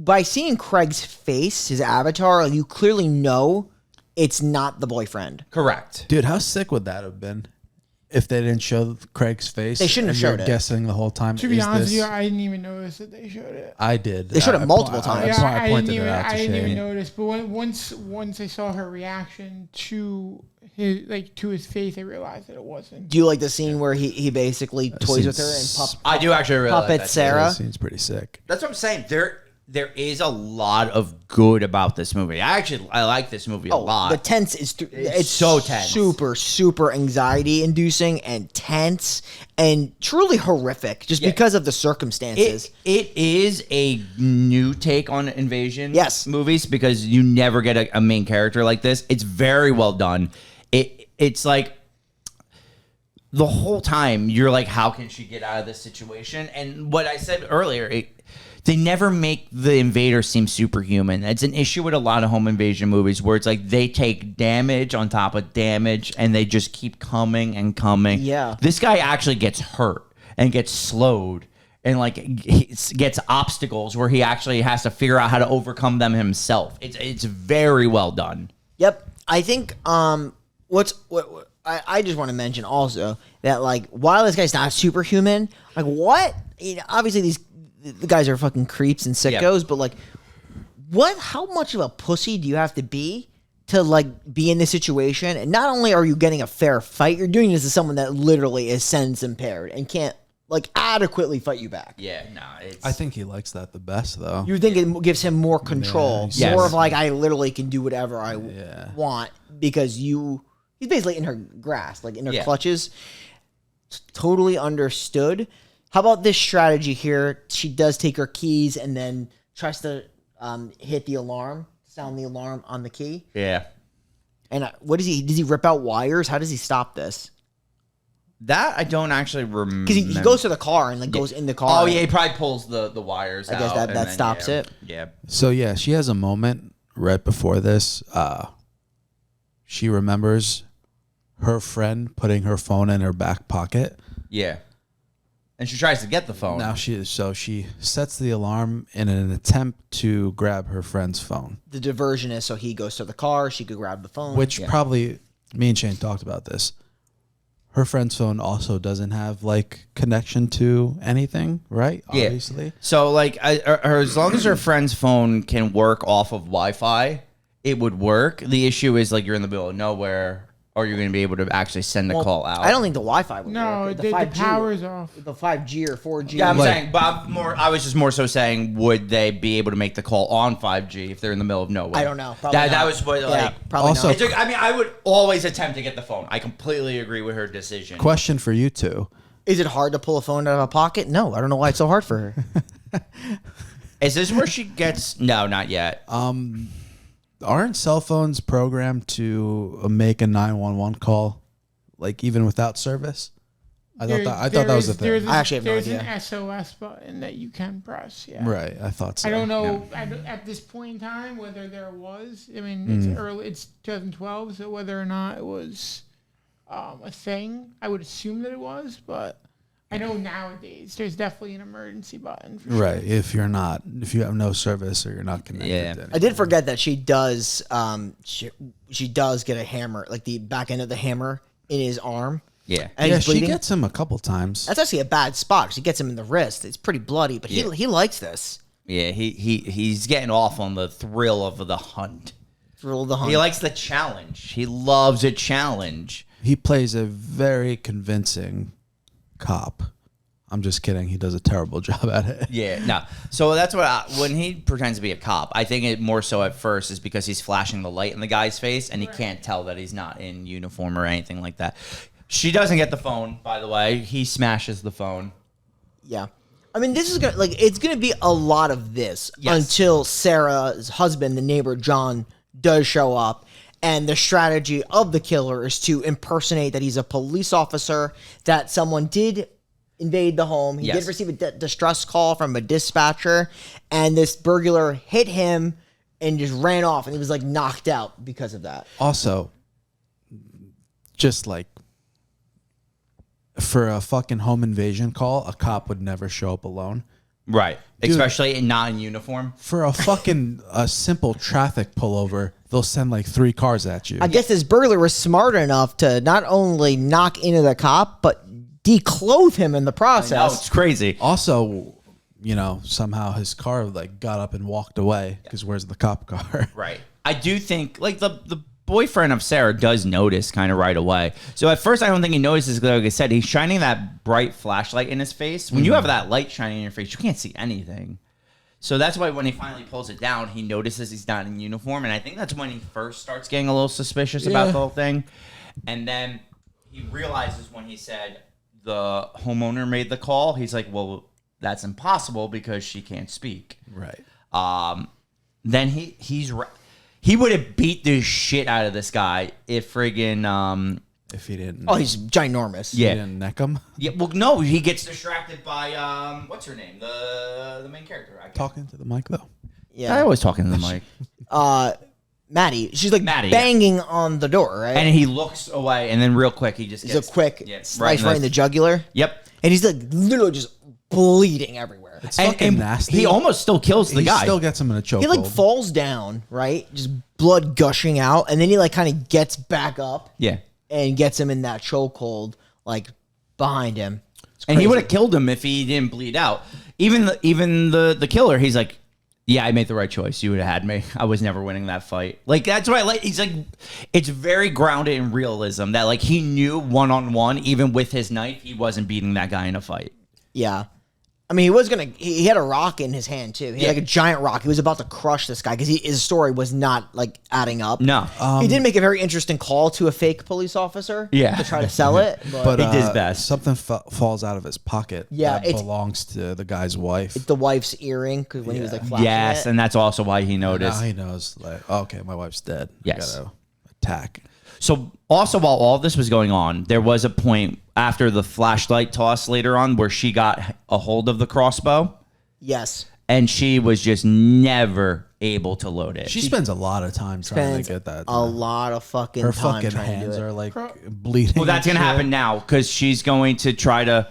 By seeing Craig's face, his avatar, you clearly know it's not the boyfriend. Correct. Dude, how sick would that have been if they didn't show Craig's face? They shouldn't have showed it. Guessing the whole time. To be honest with you, I didn't even notice that they showed it. I did. They showed it multiple times. I pointed it out to I didn't even Shane. notice. But once I saw her reaction to his face, I realized that it wasn't. Do you like the scene where he basically toys with her and I do actually really like puppet that Sarah? That scene's pretty sick. That's what I'm saying. There is a lot of good about this movie. I like this movie a lot. The tense it's so tense. Super anxiety inducing and tense and truly horrific just because of the circumstances. It is a new take on invasion movies because you never get a main character like this. It's very well done. It's the whole time you're like, how can she get out of this situation? And what I said earlier, they never make the invader seem superhuman. It's an issue with a lot of home invasion movies where it's they take damage on top of damage and they just keep coming and coming. Yeah. This guy actually gets hurt and gets slowed and he gets obstacles where he actually has to figure out how to overcome them himself. It's very well done. Yep. I think I just want to mention also that while this guy's not superhuman, obviously the guys are fucking creeps and sickos, but how much of a pussy do you have to be to be in this situation? And not only are you getting a fair fight, you're doing this to someone that literally is sense impaired and can't adequately fight you back. Yeah, no, I think he likes that the best though. You think it gives him more control, Yeah, more of I literally can do whatever I want because he's basically in her grasp, in her clutches. It's totally understood. How about this strategy here? She does take her keys and then tries to hit the alarm, sound the alarm on the key. Yeah. And what does he rip out wires? How does he stop this? That I don't actually remember. Because he goes to the car and goes in the car. Oh yeah, he probably pulls the wires out. I guess that stops it. Yeah. So yeah, she has a moment right before this. She remembers her friend putting her phone in her back pocket. Yeah. And she tries to get the phone. Now she sets the alarm in an attempt to grab her friend's phone. The diversion is so he goes to the car, she could grab the phone. Which probably, me and Shane talked about this. Her friend's phone also doesn't have connection to anything, right? Yeah. Obviously. So as long as her friend's phone can work off of Wi-Fi, it would work. The issue is you're in the middle of nowhere Or you're going to be able to actually send the call out? I don't think the Wi-Fi would No, work. the power's off. The 5G or 4G. Yeah, I'm Like- saying, but I was just more so saying, would they be able to make the call on 5G if they're in the middle of nowhere? I don't know. Probably That not. was what, Yeah, like, probably Also- not. I mean, I would always attempt to get the phone. I completely agree with her decision. Question for you two. Is it hard to pull a phone out of a pocket? No, I don't know why it's so hard for her. Is this where she gets? No, not yet. Aren't cell phones programmed to make a 911 call, like even without service? I thought that was the thing. I actually have no there's idea. an SOS button that you can press. Yeah. Right, I thought so. I don't know at this point in time whether there was. I mean, it's early. It's 2012, so whether or not it was a thing, I would assume that it was. But I know nowadays there's definitely an emergency button. For Right, Sure. if you have no service or you're not connected. Yeah. to I did forget that she does. She does get a hammer, like the back end of the hammer in his arm. Yeah. And Yeah, he's she bleeding. gets him a couple times. That's actually a bad spot. She gets him in the wrist. It's pretty bloody, but Yeah. he likes this. Yeah, he's getting off on the thrill of the hunt. Thrill of the hunt. He likes the challenge. He loves a challenge. He plays a very convincing cop. I'm just kidding. He does a terrible job at it. Yeah, no. So that's when he pretends to be a cop, I think it more so at first is because he's flashing the light in the guy's face and he can't tell that he's not in uniform or anything like that. She doesn't get the phone, by the way. He smashes the phone. Yeah. I mean, this is gonna it's gonna be a lot of this until Sarah's husband, the neighbor John, does show up, and the strategy of the killer is to impersonate that he's a police officer, that someone did invade the home. He Yes. did receive a distress call from a dispatcher, and this burglar hit him and just ran off, and he was like knocked out because of that. Also, just like for a fucking home invasion call, a cop would never show up alone. Right. Especially not in uniform. For a fucking a simple traffic pullover, they'll send like 3 cars at you. I guess this burglar was smart enough to not only knock into the cop, but declothe him in the No, process. it's crazy. Also, somehow his car like got up and walked away because where's the cop car? Right. I do think, like, the boyfriend of Sarah does notice kind of right away. So at first, I don't think he notices. Like I said, he's shining that bright flashlight in his face. When you have that light shining in your face, you can't see anything. So that's why when he finally pulls it down, he notices he's not in uniform. And I think that's when he first starts getting a little suspicious about the whole thing. And then he realizes when he said the homeowner made the call, he's like, well, that's impossible because she can't speak. Right. Then he would have beat the shit out of this guy if friggin' If he didn't, Oh, he's ginormous. he yeah. didn't neck him. Yeah, well, no, he gets distracted by what's her name, the main character. Talking to the mic though. I Yeah. always talking to the mic, Maddie. She's like Maddie, yeah. banging on the door, right? and he looks away, and then real quick he just It's gets a quick yeah, slice right in the jugular. Yep, And he's like literally just bleeding everywhere. It's fucking nasty. he almost still kills the he guy. still gets him in a chokehold. He like falls down, right? Just blood gushing out. And then he like kind of gets back up yeah, and gets him in that chokehold, like behind him. It's and he crazy. would have killed him if he didn't bleed out. Even the killer, he's like, yeah, I made the right choice. You would have had me. I was never winning that fight. Like, that's what I like. He's like, it's very grounded in realism that, like, he knew one-on-one, even with his knife, he wasn't beating that guy in a fight. Yeah. I mean, he was going to, he had a rock in his hand too. He Yeah. had like a giant rock. He was about to crush this guy because his story was not like adding up. No. He did make a very interesting call to a fake police officer Yeah. to try to sell it. But, but He did his best. Something falls out of his pocket. Yeah, that it's- belongs to the guy's wife. the wife's earring, because when he was like flashing Yes, it. and that's also why he Now noticed. he knows, like, okay, my wife's dead. Yes. I gotta attack. So also while all this was going on, there was a point after the flashlight toss later on where she got a hold of the crossbow Yes. and she was just never able to load it. She spends a lot of time trying Spends to get that. a lot of fucking Her time fucking trying to hands do it. are like bleeding. Well, that's and going to shit. happen now because she's going to try to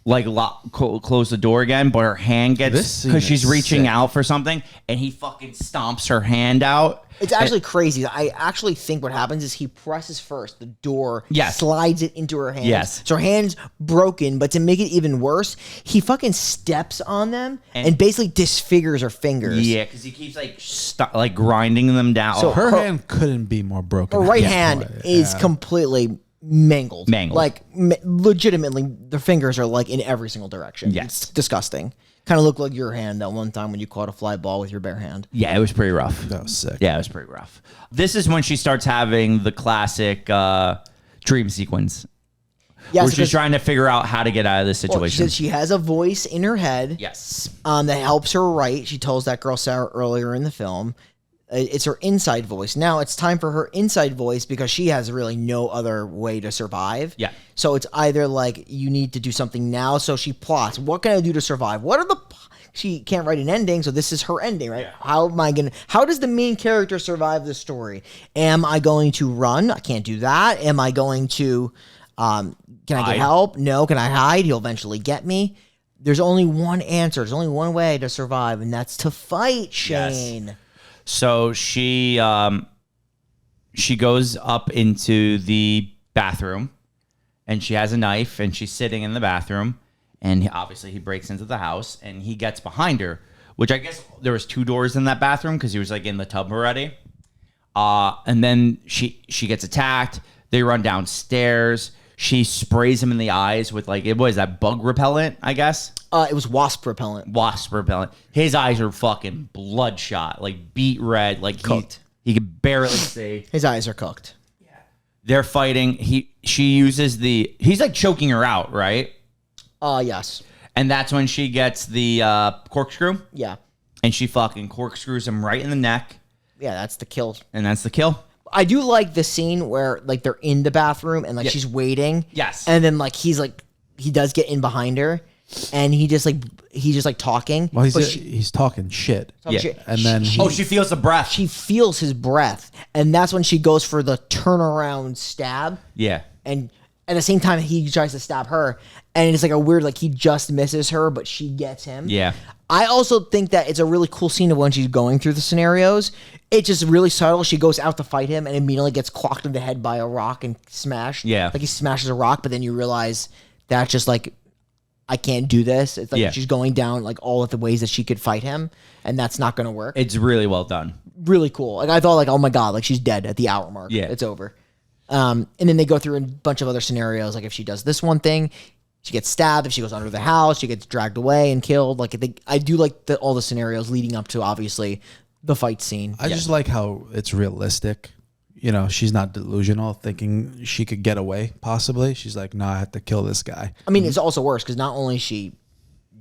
like close the door again, but her hand This gets scene because she's is reaching sick. out for something, and he fucking stomps her hand out. It's actually crazy. I actually think what happens is he presses first the door, Yes. slides it into her hand. Yes. So her hand's broken, but to make it even worse, he fucking steps on them and basically disfigures her fingers. Yeah, because he keeps like grinding them down. So Her hand couldn't be more broken. Her at right this hand point. is Yeah. completely mangled. Like legitimately, the fingers are like in every single direction. Yes. It's disgusting. Kind of looked like your hand that one time when you caught a fly ball with your bare hand. Yeah, it was pretty rough. That was sick. Yeah, it was pretty rough. This is when she starts having the classic dream sequence. Yes, where she's because- trying to figure out how to get out of this Well, situation. she has a voice in her head. Yes. That helps her write. She tells that girl Sarah earlier in the film. It's her inside voice. Now it's time for her inside voice because she has really no other way to survive. Yeah. So it's either like you need to do something now. So she plots. What can I do to survive? What are the? She can't write an ending, so this is her ending, right? Yeah. How does the main character survive the story? Am I going to run? I can't do that. Am I going to? Can I get help? No. Can I hide? He'll eventually get me. There's only one answer. There's only one way to survive, and that's to fight, Shane. Yes. So she goes up into the bathroom, and she has a knife, and she's sitting in the bathroom, and obviously he breaks into the house, and he gets behind her, which I guess there was 2 doors in that bathroom because he was like in the tub already. And then she gets attacked. They run downstairs. She sprays him in the eyes with what is that, bug repellent, I guess? It was wasp repellent. Wasp repellent. His eyes are fucking bloodshot, like beet red, like Cooked. He could barely see. His eyes are cooked. They're fighting. She uses he's like choking her out, right? Yes. And that's when she gets the corkscrew, Yeah. and she fucking corkscrews him right in the neck, Yeah, that's the kill. and that's the kill. I do like the scene where like they're in the bathroom and she's waiting. Yes. And then he does get in behind her and he's just talking. Well, but he's talking shit. Yeah. And then She feels the breath. she feels his breath and that's when she goes for the turnaround stab Yeah. and at the same time he tries to stab her and it's like a weird he just misses her but she gets him. Yeah. I also think that it's a really cool scene of when she's going through the scenarios. It's just really subtle. She goes out to fight him and immediately gets clocked in the head by a rock and smashed. Yeah. Like he smashes a rock, but then you realize that's just I can't do this. It's like she's going down all of the ways that she could fight him, and that's not going to work. It's really well done. Really cool. I thought oh my God, she's dead at the hour mark. Yeah. It's over. And then they go through a bunch of other scenarios. Like if she does this one thing, she gets stabbed. If she goes under the house, she gets dragged away and killed. I do like all the scenarios leading up to obviously the fight scene. I just like how it's realistic. You know, she's not delusional, thinking she could get away. Possibly, she's like, "No, I have to kill this guy." I mean, it's also worse because not only is she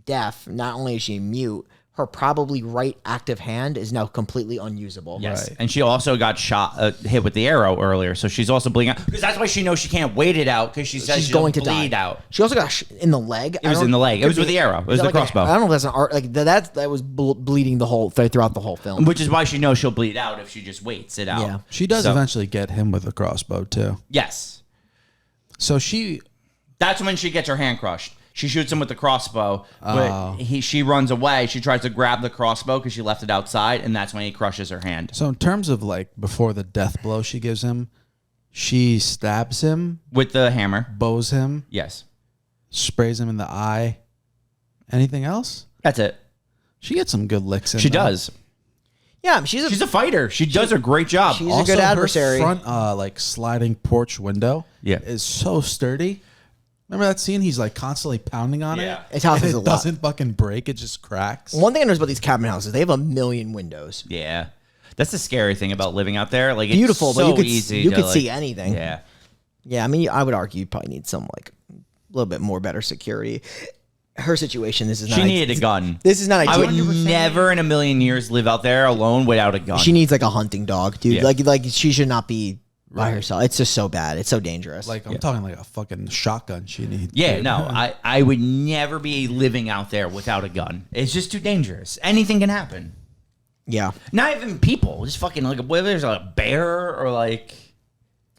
deaf, not only is she mute, her probably right active hand is now completely unusable. Yes. Right. And she also got hit with the arrow earlier, so she's also bleeding out. Because that's why she knows she can't wait it out, because she says She's she'll going to bleed die. out. She also got in the leg. It was in the leg. It was with the arrow. It was the crossbow. I don't know if that's an art. That was bleeding throughout the whole film. Which is why she knows she'll bleed out if she just waits it out. Yeah. She does So- eventually get him with a crossbow too. Yes. So she, That's when she gets her hand crushed. She shoots him with the crossbow, but she runs away. She tries to grab the crossbow because she left it outside, and that's when he crushes her hand. so in terms of before the death blow she gives him, she stabs him, With the hammer. bows him, Yes. sprays him in the eye. Anything else? That's it. She gets some good licks in. She there. does. Yeah, she's She's a fighter. She does a great job. she's Also, a good adversary. her front sliding porch window is so sturdy. Remember that scene? He's constantly pounding on Yeah. it. It happens a It lot. doesn't fucking break. It just cracks. One thing I noticed about these cabin houses, they have 1,000,000 windows. Yeah. That's the scary thing about living out there. It's Beautiful, but so you could easy you to, could see anything. Yeah. Yeah, I mean, I would argue you probably need some a little bit more better security. Her situation, this is not. She needed a gun. This is not I ideal. would never in a million years live out there alone without a gun. She needs a hunting dog, dude. Yeah. Like she should not be by herself. It's just so bad. It's so dangerous. I'm talking a fucking shotgun she needs. Yeah, dude. no, I would never be living out there without a gun. It's just too dangerous. Anything can happen. yeah, Not even people. Just fucking whether there's a bear or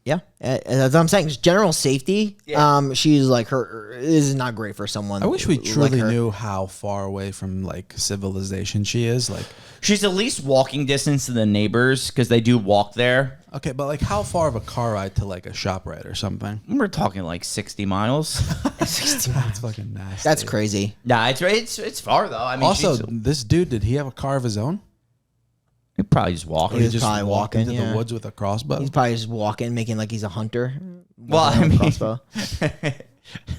yeah. Yeah, as I'm saying, just general safety. Yeah. She's like this is not great for someone. I wish we like truly her. knew how far away from like civilization she is. Like, She's at least walking distance to the neighbors because they do walk there. okay, but like how far of a car ride to like a shop ride or something? We're talking like 60 miles. That's fucking nasty. That's crazy. Nah, it's far though. I mean, Also, she's, this dude, did he have a car of his own? he probably just walk. He He was just probably walked walking, into yeah. the woods with a crossbow. He's probably just walking, making like he's a hunter. Well, walking I with a mean, crossbow.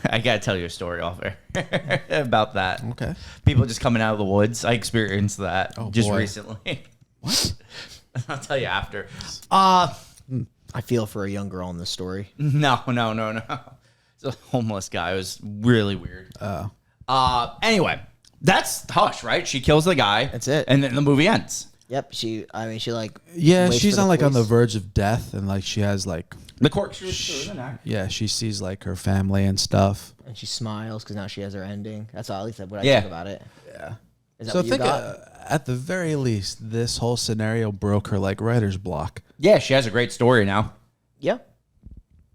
I gotta tell you a story off air about that. Okay. People just coming out of the woods. I experienced that just boy. recently. What? I'll tell you after. I feel for a young girl in this story. No. It's a homeless guy. It was really weird. Anyway, that's Hush, right? She kills the guy. That's it. And then the movie ends. Yep. She like. Yeah, waits she's for on like on the police. verge of death, and like she has like, The corkscrew is through the neck. yeah, she sees like her family and stuff. And she smiles because now she has her ending. That's all, at least what I Yeah. think about it. Yeah. Is that So what you think got? at the very least, this whole scenario broke her like writer's block. Yeah, she has a great story now. Yep.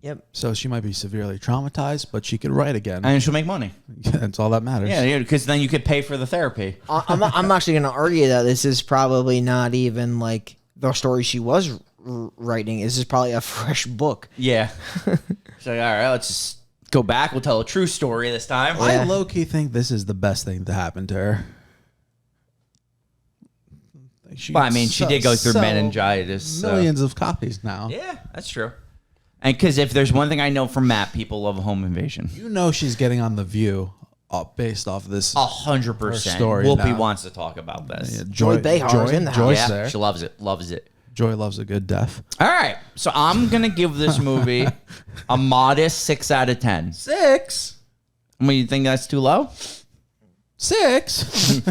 Yep. So she might be severely traumatized, but she could write again. And she'll make money. That's all that matters. Yeah, because then you could pay for the therapy. I'm actually going to argue that this is probably not even like the story she was writing. This is probably a fresh book. Yeah. So, all right, let's just go back. We'll tell a true story this time. I Yeah. low key think this is the best thing to happen to her. Like, she Well, I mean, she could did go through sell meningitis. So. millions of copies now. Yeah, that's true. And because if there's one thing I know from Matt, people love a home invasion. You know she's getting on The View based off this. 100%. story Whoopi now. wants to talk about this. Yeah, Joy Behar's in the house. Joy's Yeah, there. she loves it. Loves it. Joy loves a good death. All right, so I'm gonna give this movie a modest 6 out of 10. 6. I mean, you think that's too low? 6.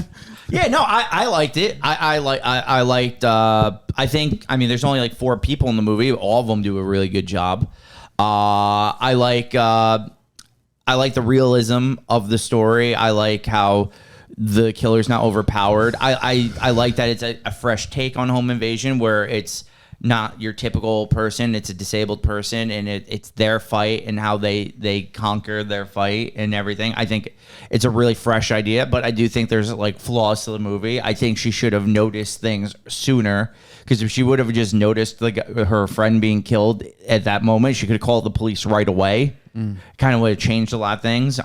Yeah, no, I liked it. I liked. I think. I mean, there's only like 4 people in the movie. All of them do a really good job. I like the realism of the story. I like how the killer's not overpowered. I like that it's a fresh take on home invasion where it's not your typical person. It's a disabled person, and it's their fight and how they conquer their fight and everything. I think it's a really fresh idea, but I do think there's like flaws to the movie. I think she should have noticed things sooner, because if she would have just noticed her friend being killed at that moment, she could have called the police right away. Kind of would have changed a lot of things.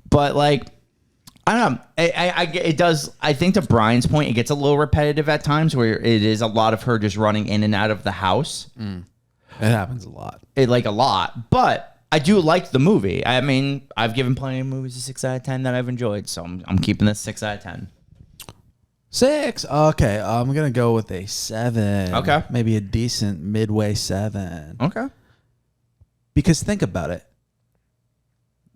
But like, I don't know. It does. I think to Brian's point, it gets a little repetitive at times, where it is a lot of her just running in and out of the house. It happens a lot. A lot, but I do like the movie. I mean, I've given plenty of movies a 6 out of 10 that I've enjoyed, so I'm keeping this 6 out of 10. 6. Okay, I'm gonna go with a 7. Okay. Maybe a decent midway 7. Okay. Because think about it.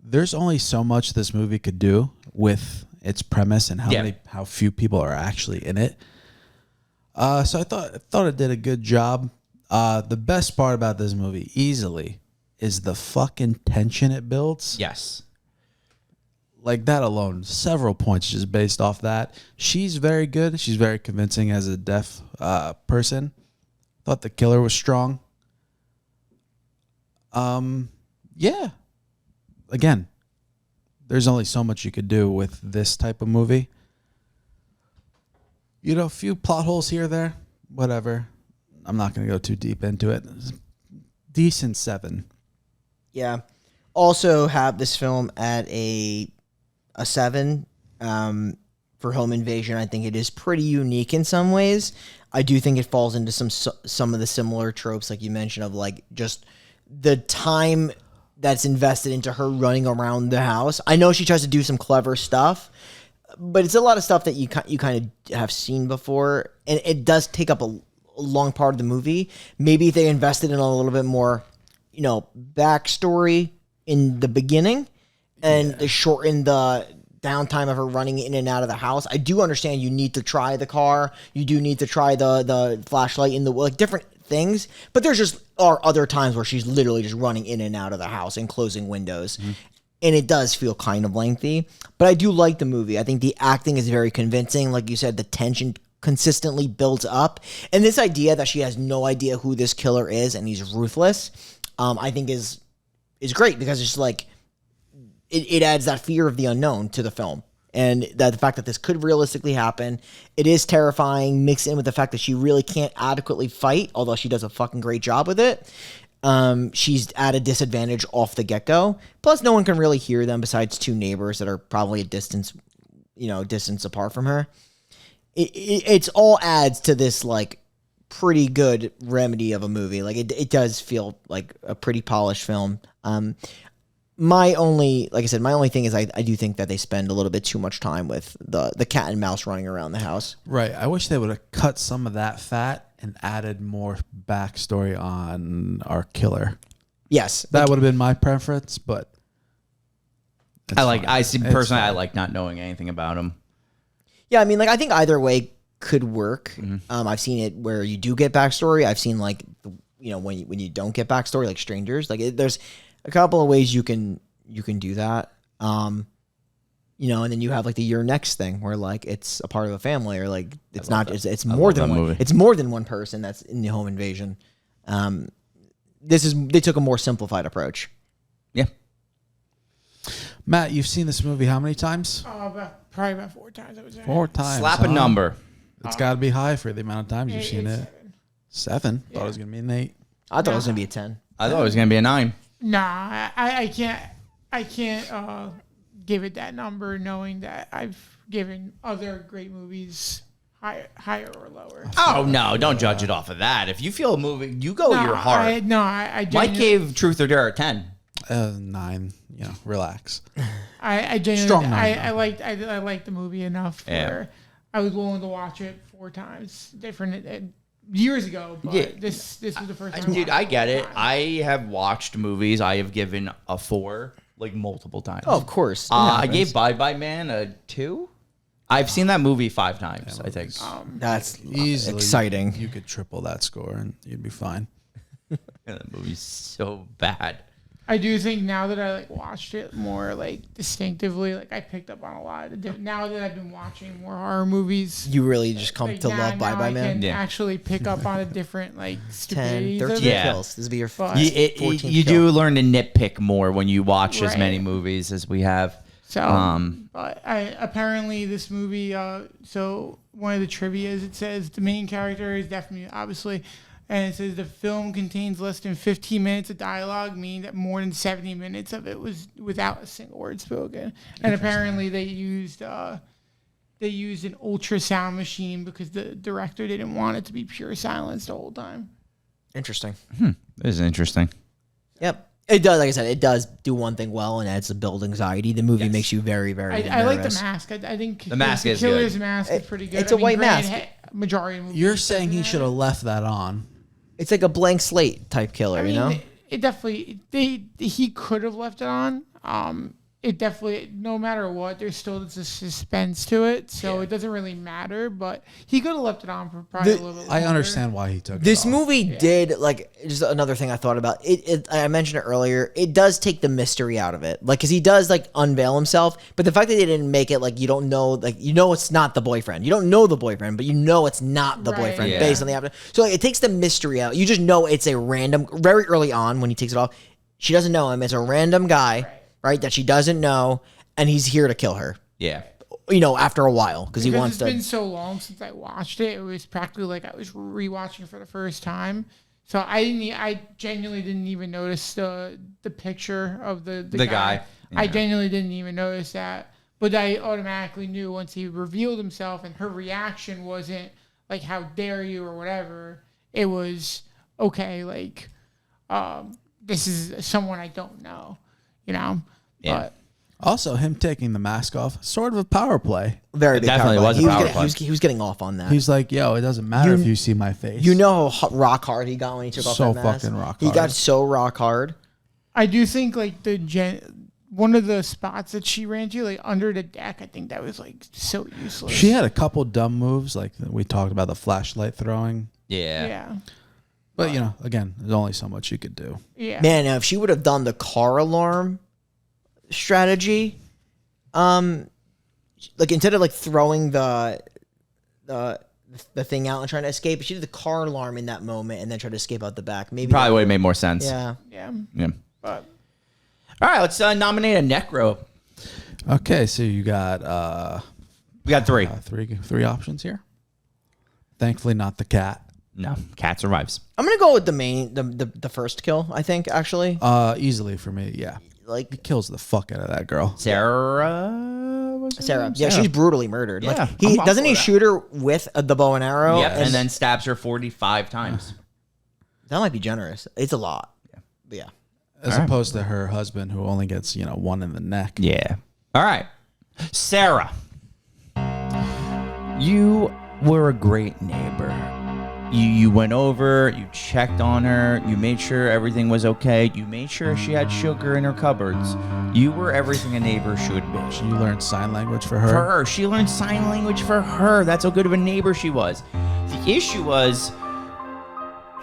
There's only so much this movie could do with its premise and how few people are actually in it. So I thought it did a good job. The best part about this movie, easily, is the fucking tension it builds. Yes. Like that alone, several points just based off that. She's very good. She's very convincing as a deaf person. Thought the killer was strong. Yeah. Again, there's only so much you could do with this type of movie. You know, a few plot holes here or there, whatever. I'm not going to go too deep into it. Decent 7. Yeah. Also have this film at a 7 for home invasion. I think it is pretty unique in some ways. I do think it falls into some of the similar tropes, like you mentioned, of like just the time that's invested into her running around the house. I know she tries to do some clever stuff, but it's a lot of stuff that you kind of have seen before, and it does take up a long part of the movie. Maybe if they invested in a little bit more, backstory in the beginning, and they shorten the downtime of her running in and out of the house. I do understand you need to try the car. You do need to try the flashlight in the like different things, but there's just are other times where she's literally just running in and out of the house and closing windows. And it does feel kind of lengthy, but I do like the movie. I think the acting is very convincing. Like you said, the tension consistently builds up. And this idea that she has no idea who this killer is and he's ruthless, I think is great, because it's just like it adds that fear of the unknown to the film. And that the fact that this could realistically happen, it is terrifying, mixed in with the fact that she really can't adequately fight, although she does a fucking great job with it. She's at a disadvantage off the get-go. Plus, no one can really hear them besides two neighbors that are probably a distance apart from her. It's all adds to this like pretty good remedy of a movie. Like it does feel like a pretty polished film. My only thing is I do think that they spend a little bit too much time with the cat and mouse running around the house. Right. I wish they would have cut some of that fat and added more backstory on our killer. Yes, That would have been my preference, but it's fine. Personally, I like not knowing anything about him. yeah. I mean, like I think either way could work. I've seen it where you do get backstory. I've seen like when you don't get backstory, like Strangers. Like there's a couple of ways you can do that. And then you have like the Your Next thing where like it's a part of a family, or like it's not just it's more than one. movie. It's more than one person that's in the home invasion. They took a more simplified approach. Yeah. Matt, you've seen this movie how many times? Probably about 4 times, I would say. 4 times. Slap a huh? number. It's got to be high for the amount of times you've It's seen it. 7. 7? Thought it was going to be an 8. I thought it was gonna be a 10. I thought it was going to be a 9. Nah, I can't give it that number, knowing that I've given other great movies higher or lower. Oh, no. Don't judge it off of that. If you feel a movie, you go your heart. I Mike genuinely, gave Truth or Dare a 10. 9. Relax. I genuinely, Strong nine, I liked the movie enough where I was willing to watch it 4 times, different years ago. But Yeah. this was the first time. Dude, watched I get it. 4 times. I have watched movies I have given a 4 like multiple times. Oh, of course. I gave Bye Bye Man a 2. I've seen that movie 5 times, I think. That's Easily. exciting. You could triple that score and you'd be fine. That movie's so bad. I do think now that I watched it more distinctively, I picked up on a lot of the now that I've been watching more horror movies. You really just come to love Bye Bye I Man. can actually pick up on a different 10, stupidities 13 of it. Yeah. kills. This will be your But- You, 14th you kill. do learn to nitpick more when you watch as Right. many movies as we have. So, but apparently this movie. So one of the trivia's, it says the main character is definitely obviously, and it says the film contains less than 15 minutes of dialogue, meaning that more than 70 minutes of it was without a single word spoken. And apparently they used an ultrasound machine because the director didn't want it to be pure silence the whole time. Interesting. This is interesting. Yep. It does, like I said, it does do one thing well, and that's the build anxiety. The movie makes you very, very I like the nervous. mask. I think The mask is killer's good. mask is pretty good. It's a white mask. Majority of movies You're does saying he that. should have left that on. It's like a blank slate type killer, I mean, you know? it definitely he could have left it on. It definitely, no matter what, there's still this suspense to it, so it doesn't really matter. But he could have left it on for probably a little bit I longer. understand why he took This it off. movie did, just another thing I thought about. I mentioned it earlier. It does take the mystery out of it. Because he does, unveil himself. But the fact that they didn't make it, you don't know, it's not the boyfriend. You don't know the boyfriend, but you know it's not the Right. boyfriend Yeah. based on the after. So, it takes the mystery out. You just know it's a random, very early on when he takes it off. She doesn't know him. It's a random guy, right, that she doesn't know, and he's here to kill her. Yeah. After a while, because he wants it's to. been so long since I watched it. It was practically like I was rewatching for the first time. So I genuinely didn't even notice the picture of the guy. I Yeah. genuinely didn't even notice that. But I automatically knew once he revealed himself, and her reaction wasn't like "How dare you" or whatever. It was okay, this is someone I don't know, Yeah. But Also, him taking the mask off, sort of a power play. Very big definitely power was a play. power play. He was getting off on that. He's like, yo, it doesn't matter if you see my face. You know how rock hard he got when he took off So that mask? fucking rock He hard. got so rock hard. I do think one of the spots that she ran to, under the deck, I think that was so useless. She had a couple dumb moves, like we talked about the flashlight throwing. Yeah. Yeah. But, again, there's only so much you could do. Yeah. Man, now if she would have done the car alarm strategy, instead of throwing the the thing out and trying to escape. She did the car alarm in that moment and then tried to escape out the back. Maybe Probably would have made more sense. Yeah. Yeah. Yeah. But All right, let's nominate a necro. Okay, so you got We got three. three options here. Thankfully, not the cat. No, cat survives. I'm gonna go with the first kill. I think actually, Easily for me, yeah. like He kills the fuck out of that girl. Sarah. Was her Sarah. name? Yeah, she's brutally murdered. Yeah, Like he I'm up doesn't for he that. shoot her with the bow and arrow? Yep, and then stabs her 45 times. that might be generous. It's a lot. But yeah. As opposed to her husband, who only gets one in the neck. Yeah. All right. Sarah, you were a great neighbor. You went over, you checked on her, you made sure everything was okay, you made sure she had sugar in her cupboards. You were everything a neighbor should be. You learned sign language for her. For her. She learned sign language for her. That's how good of a neighbor she was. The issue was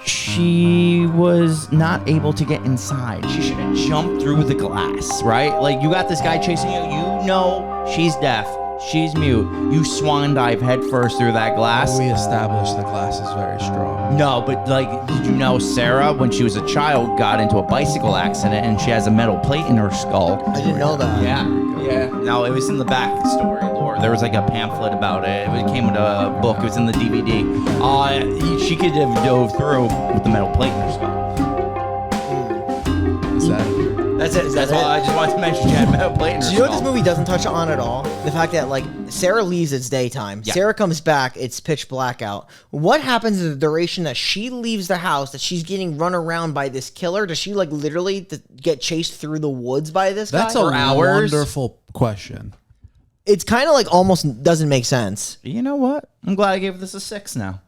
she was not able to get inside. She should have jumped through the glass, right? Like, you got this guy chasing you. You know she's deaf. She's mute. You swan dive head first through that glass. We established the glass is very strong. No, but like, did you know Sarah, when she was a child, got into a bicycle accident and she has a metal plate in her skull? I didn't know that. Yeah. No, it was in the back story lore. There was like a pamphlet about it. It came with a book. It was in the DVD. She could have dove through with the metal plate in her skull. Is that? That's it. That's all. I just wanted to mention she had a metal plate in her Do you know what skull. this movie doesn't touch on at all? The fact that like Sarah leaves, it's daytime. Yeah. Sarah comes back, it's pitch black out. What happens in the duration that she leaves the house, that she's getting run around by this killer? Does she like literally get chased through the woods by this That's guy? a For hours? wonderful question. It's kind of like almost doesn't make sense. You know what? I'm glad I gave this a 6 now.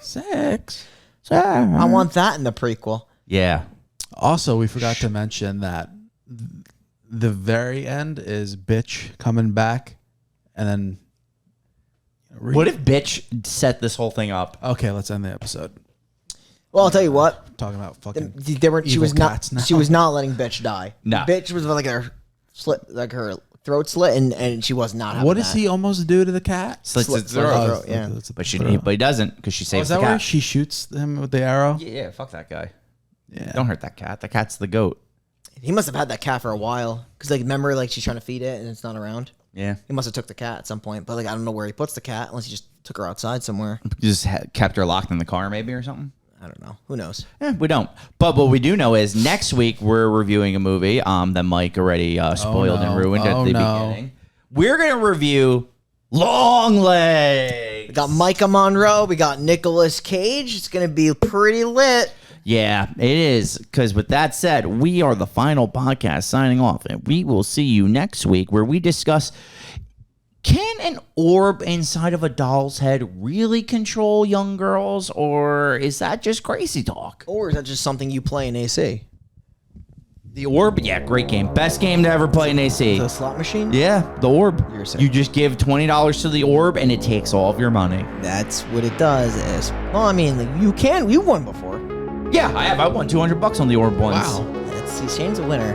6. I want that in the prequel. Yeah. Also, we forgot to mention that the very end is bitch coming back, and then. What if bitch set this whole thing up? Okay, let's end the episode. Well, I'll tell you what. Talking about fucking. They were, she evil was not. cats now. She was not letting bitch die. No. Bitch was like her slit, like her throat slit, and she was not. Having What does that. he almost do to the cat? Slits Slit- its slit throat. her throat, yeah. But he doesn't because she Oh, saves is the that where cat. she shoots him with the arrow? Yeah, fuck that guy. Yeah. Don't hurt that cat. The cat's the goat. He must have had that cat for a while, because like remember, like she's trying to feed it and it's not around. Yeah. He must have took the cat at some point, but like I don't know where he puts the cat unless he just took her outside somewhere. Just kept her locked in the car maybe or something. I don't know. Who knows? We don't. But what we do know is next week we're reviewing a movie that Mike already spoiled and ruined at the beginning. We're going to review Long Legs. We got Micah Monroe. We got Nicolas Cage. It's gonna be pretty lit. Yeah, it is. Because with that said, we are the final podcast signing off. And we will see you next week where we discuss, can an orb inside of a doll's head really control young girls? Or is that just crazy talk? Or is that just something you play in AC? The orb? Yeah, great game. Best game to ever play in AC. The slot machine? Yeah, the orb. You're sick. You just give $20 to the orb and it takes all of your money. That's what it does. Is well, I mean, like, you've won before. Yeah, I have. I won $200 on the orb once. Wow. Let's see, Shane's a winner.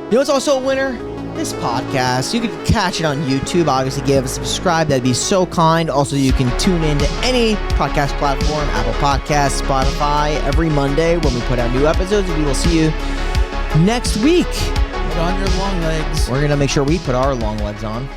You know what's also a winner? This podcast. You can catch it on YouTube. Obviously, give us a subscribe. That'd be so kind. Also, you can tune in to any podcast platform, Apple Podcasts, Spotify, every Monday when we put out new episodes. We will see you next week. Put on your long legs. We're going to make sure we put our long legs on.